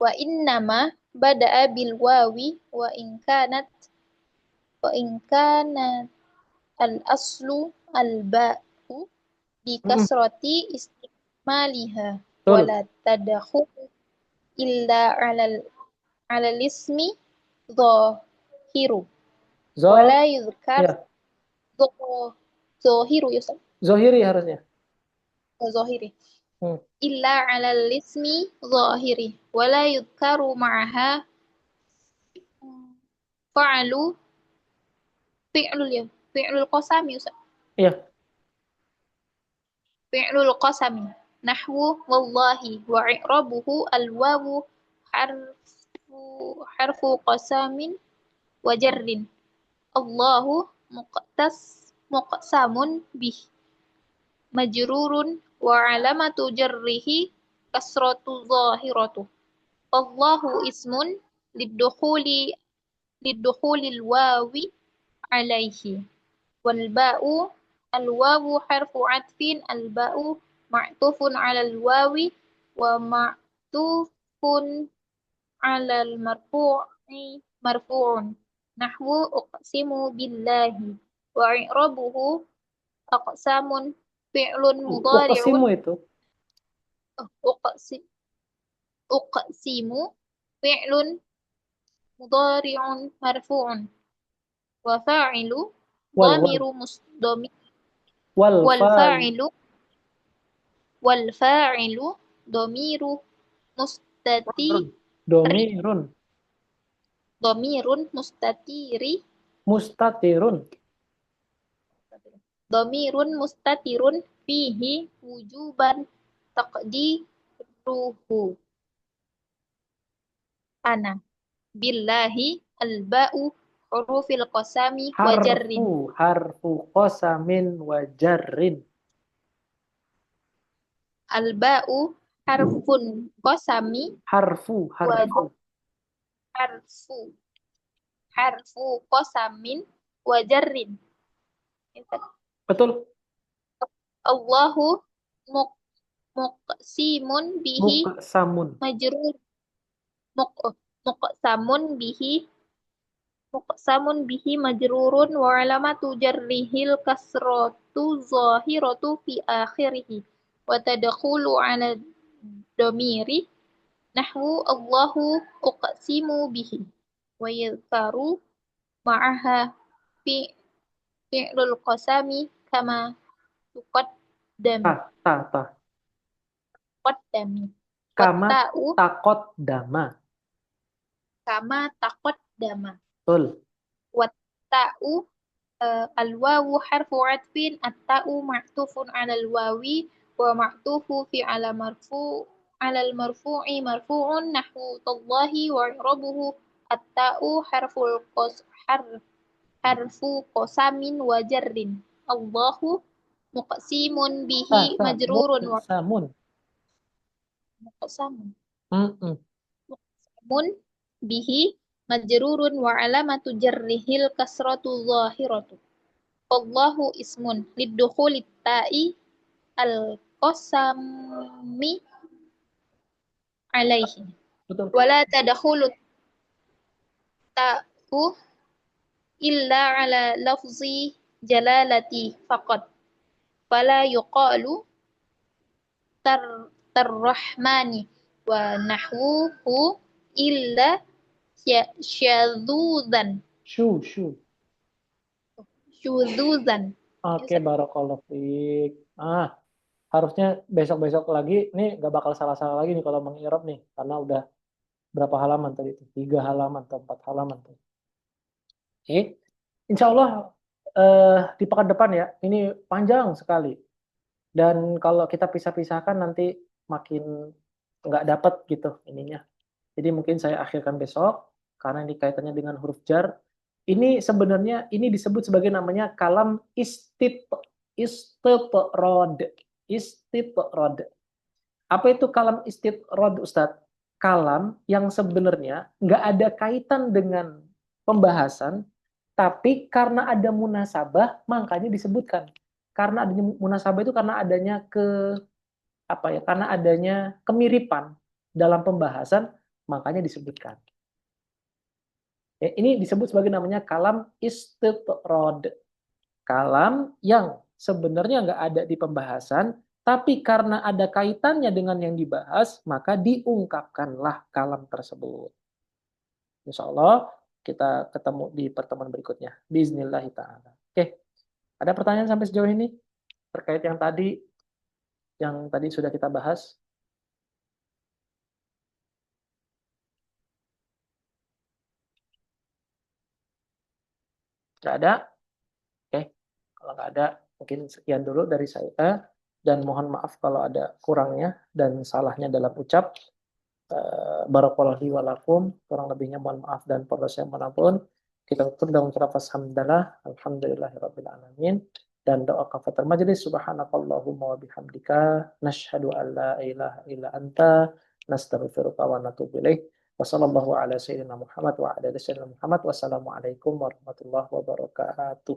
wa innama bada'a bil wawi wa in kanat al aslu al ba'u bi Mm-mm. kasrati istikmaliha Betul. wala tadakhulu illa ala ismi dhahiru wala yuzkar Ya, dhahiru yusuf Zohiri harusnya. dhahiri Hmm. illa ala ismi dhahiri wala yuzkaru ma'aha fa'lu fi'lul qasami yusuf Iya. fi'lul qasami nahwu wallahi wa i'rabuhu al-wawu harfu qasamin wa jarrin Allahu muqsamun bih majrurun wa alamatu jarrihi kasratu zahiratu Allahu ismun lidukhulil wawi alaihi wal ba'u al wawu harfu atfin al ba'u ma'tufun 'alal wawi wa ma'tufun 'alal marfu'un nahwu uqsimu billahi wa i'rabuhu aqsamun fi'lun mudhari'un Uqsimu itu. uqsi- uqsimu fi'lun mudhari'un marfu'un wa fa'ilu Wal dhamiru musdami wal wal fa'il. fa'ilu wal fa'ilu dhamiru mustatiri Domirun. dhamirun mustatiri Mustatirun. dhamirun mustatirun fihi wujuban taqdiruhu ana billahi alba'u hurufil qasami wa jarrin Harfu qasamin wa jarrin. alba'u harfun qasami Harfu harfu qasamin wa jarrin betul. Allahu muqsimun bihi Muqsamun. majrur muqsamun bihi majrurun wa alamatu jarrihil kasratu zahiratu fi akhirih wa tadkhulu ala dhamiri nahwu Allahu uqsimu bihi wa yadhkaru ma'aha fi fi'lul qasami kama tuqaddami Ta. qaddami Kama watta'u takot dama. kama taqaddama Betul. watta'u al-wawu harfu atfin at-ta'u ma'tufun 'ala al-wawi wa ma'tufu fi 'ala al-marfu'i marfu'un nahwu tallahi wa i'rabuhu at-ta'u harfu qasamin wa jarrin Allahu muqsimun bihi majrurun wa Muqsamun. muqsamun Mm-mm. muqsamun bihi majrurun wa alamatu jarrihil kasratu zahiratu Allahu ismun lidukhulit ta'i al-qasami alaihi Betul. wala tadakhulut ta'u illa ala lafzi jalalati faqat fala yuqalu tarrahmani wa nahwuhu illa syadzuzan syudzuzan Oke, barakallahu fiik. Harusnya besok-besok lagi, nih nggak bakal salah-salah lagi nih kalau mengi'rab nih, karena udah berapa halaman tadi itu? 3 halaman atau 4 halaman tuh. Oke, insya Allah di pekan depan ya, ini panjang sekali. Dan kalau kita pisah-pisahkan nanti makin nggak dapat gitu ininya. Jadi mungkin saya akhirkan besok, karena ini kaitannya dengan huruf jar. Ini sebenarnya ini disebut sebagai namanya kalam istitrod. Apa itu kalam istitrod, Ustadz? Kalam yang sebenarnya nggak ada kaitan dengan pembahasan, tapi karena ada munasabah makanya disebutkan. Karena adanya munasabah itu karena adanya karena adanya kemiripan dalam pembahasan makanya disebutkan. Ini disebut sebagai namanya kalam istitrad. Kalam yang sebenarnya nggak ada di pembahasan, tapi karena ada kaitannya dengan yang dibahas, maka diungkapkanlah kalam tersebut. Insya Allah kita ketemu di pertemuan berikutnya. Bismillah ta'ala. Oke, ada pertanyaan sampai sejauh ini terkait yang tadi sudah kita bahas? Nggak ada? Oke, kalau nggak ada, mungkin sekian dulu dari saya. Dan mohon maaf kalau ada kurangnya dan salahnya dalam ucap. Barakallahu li wa lakum. Kurang lebihnya mohon maaf dan perlu saya manapun. Kita tutup dengan ucapan hamdalah. Alhamdulillahirabbil alamin. Dan doa kafatul majlis. Subhanakallahumma wa bihamdika. Nashhadu an la ilaha illa anta. Nastaghfiruka wa natubu ilaik. Wassallallahu ala sayyidina Muhammad wa ala ali sayyidina Muhammad. Wassalamualaikum warahmatullahi wabarakatuh.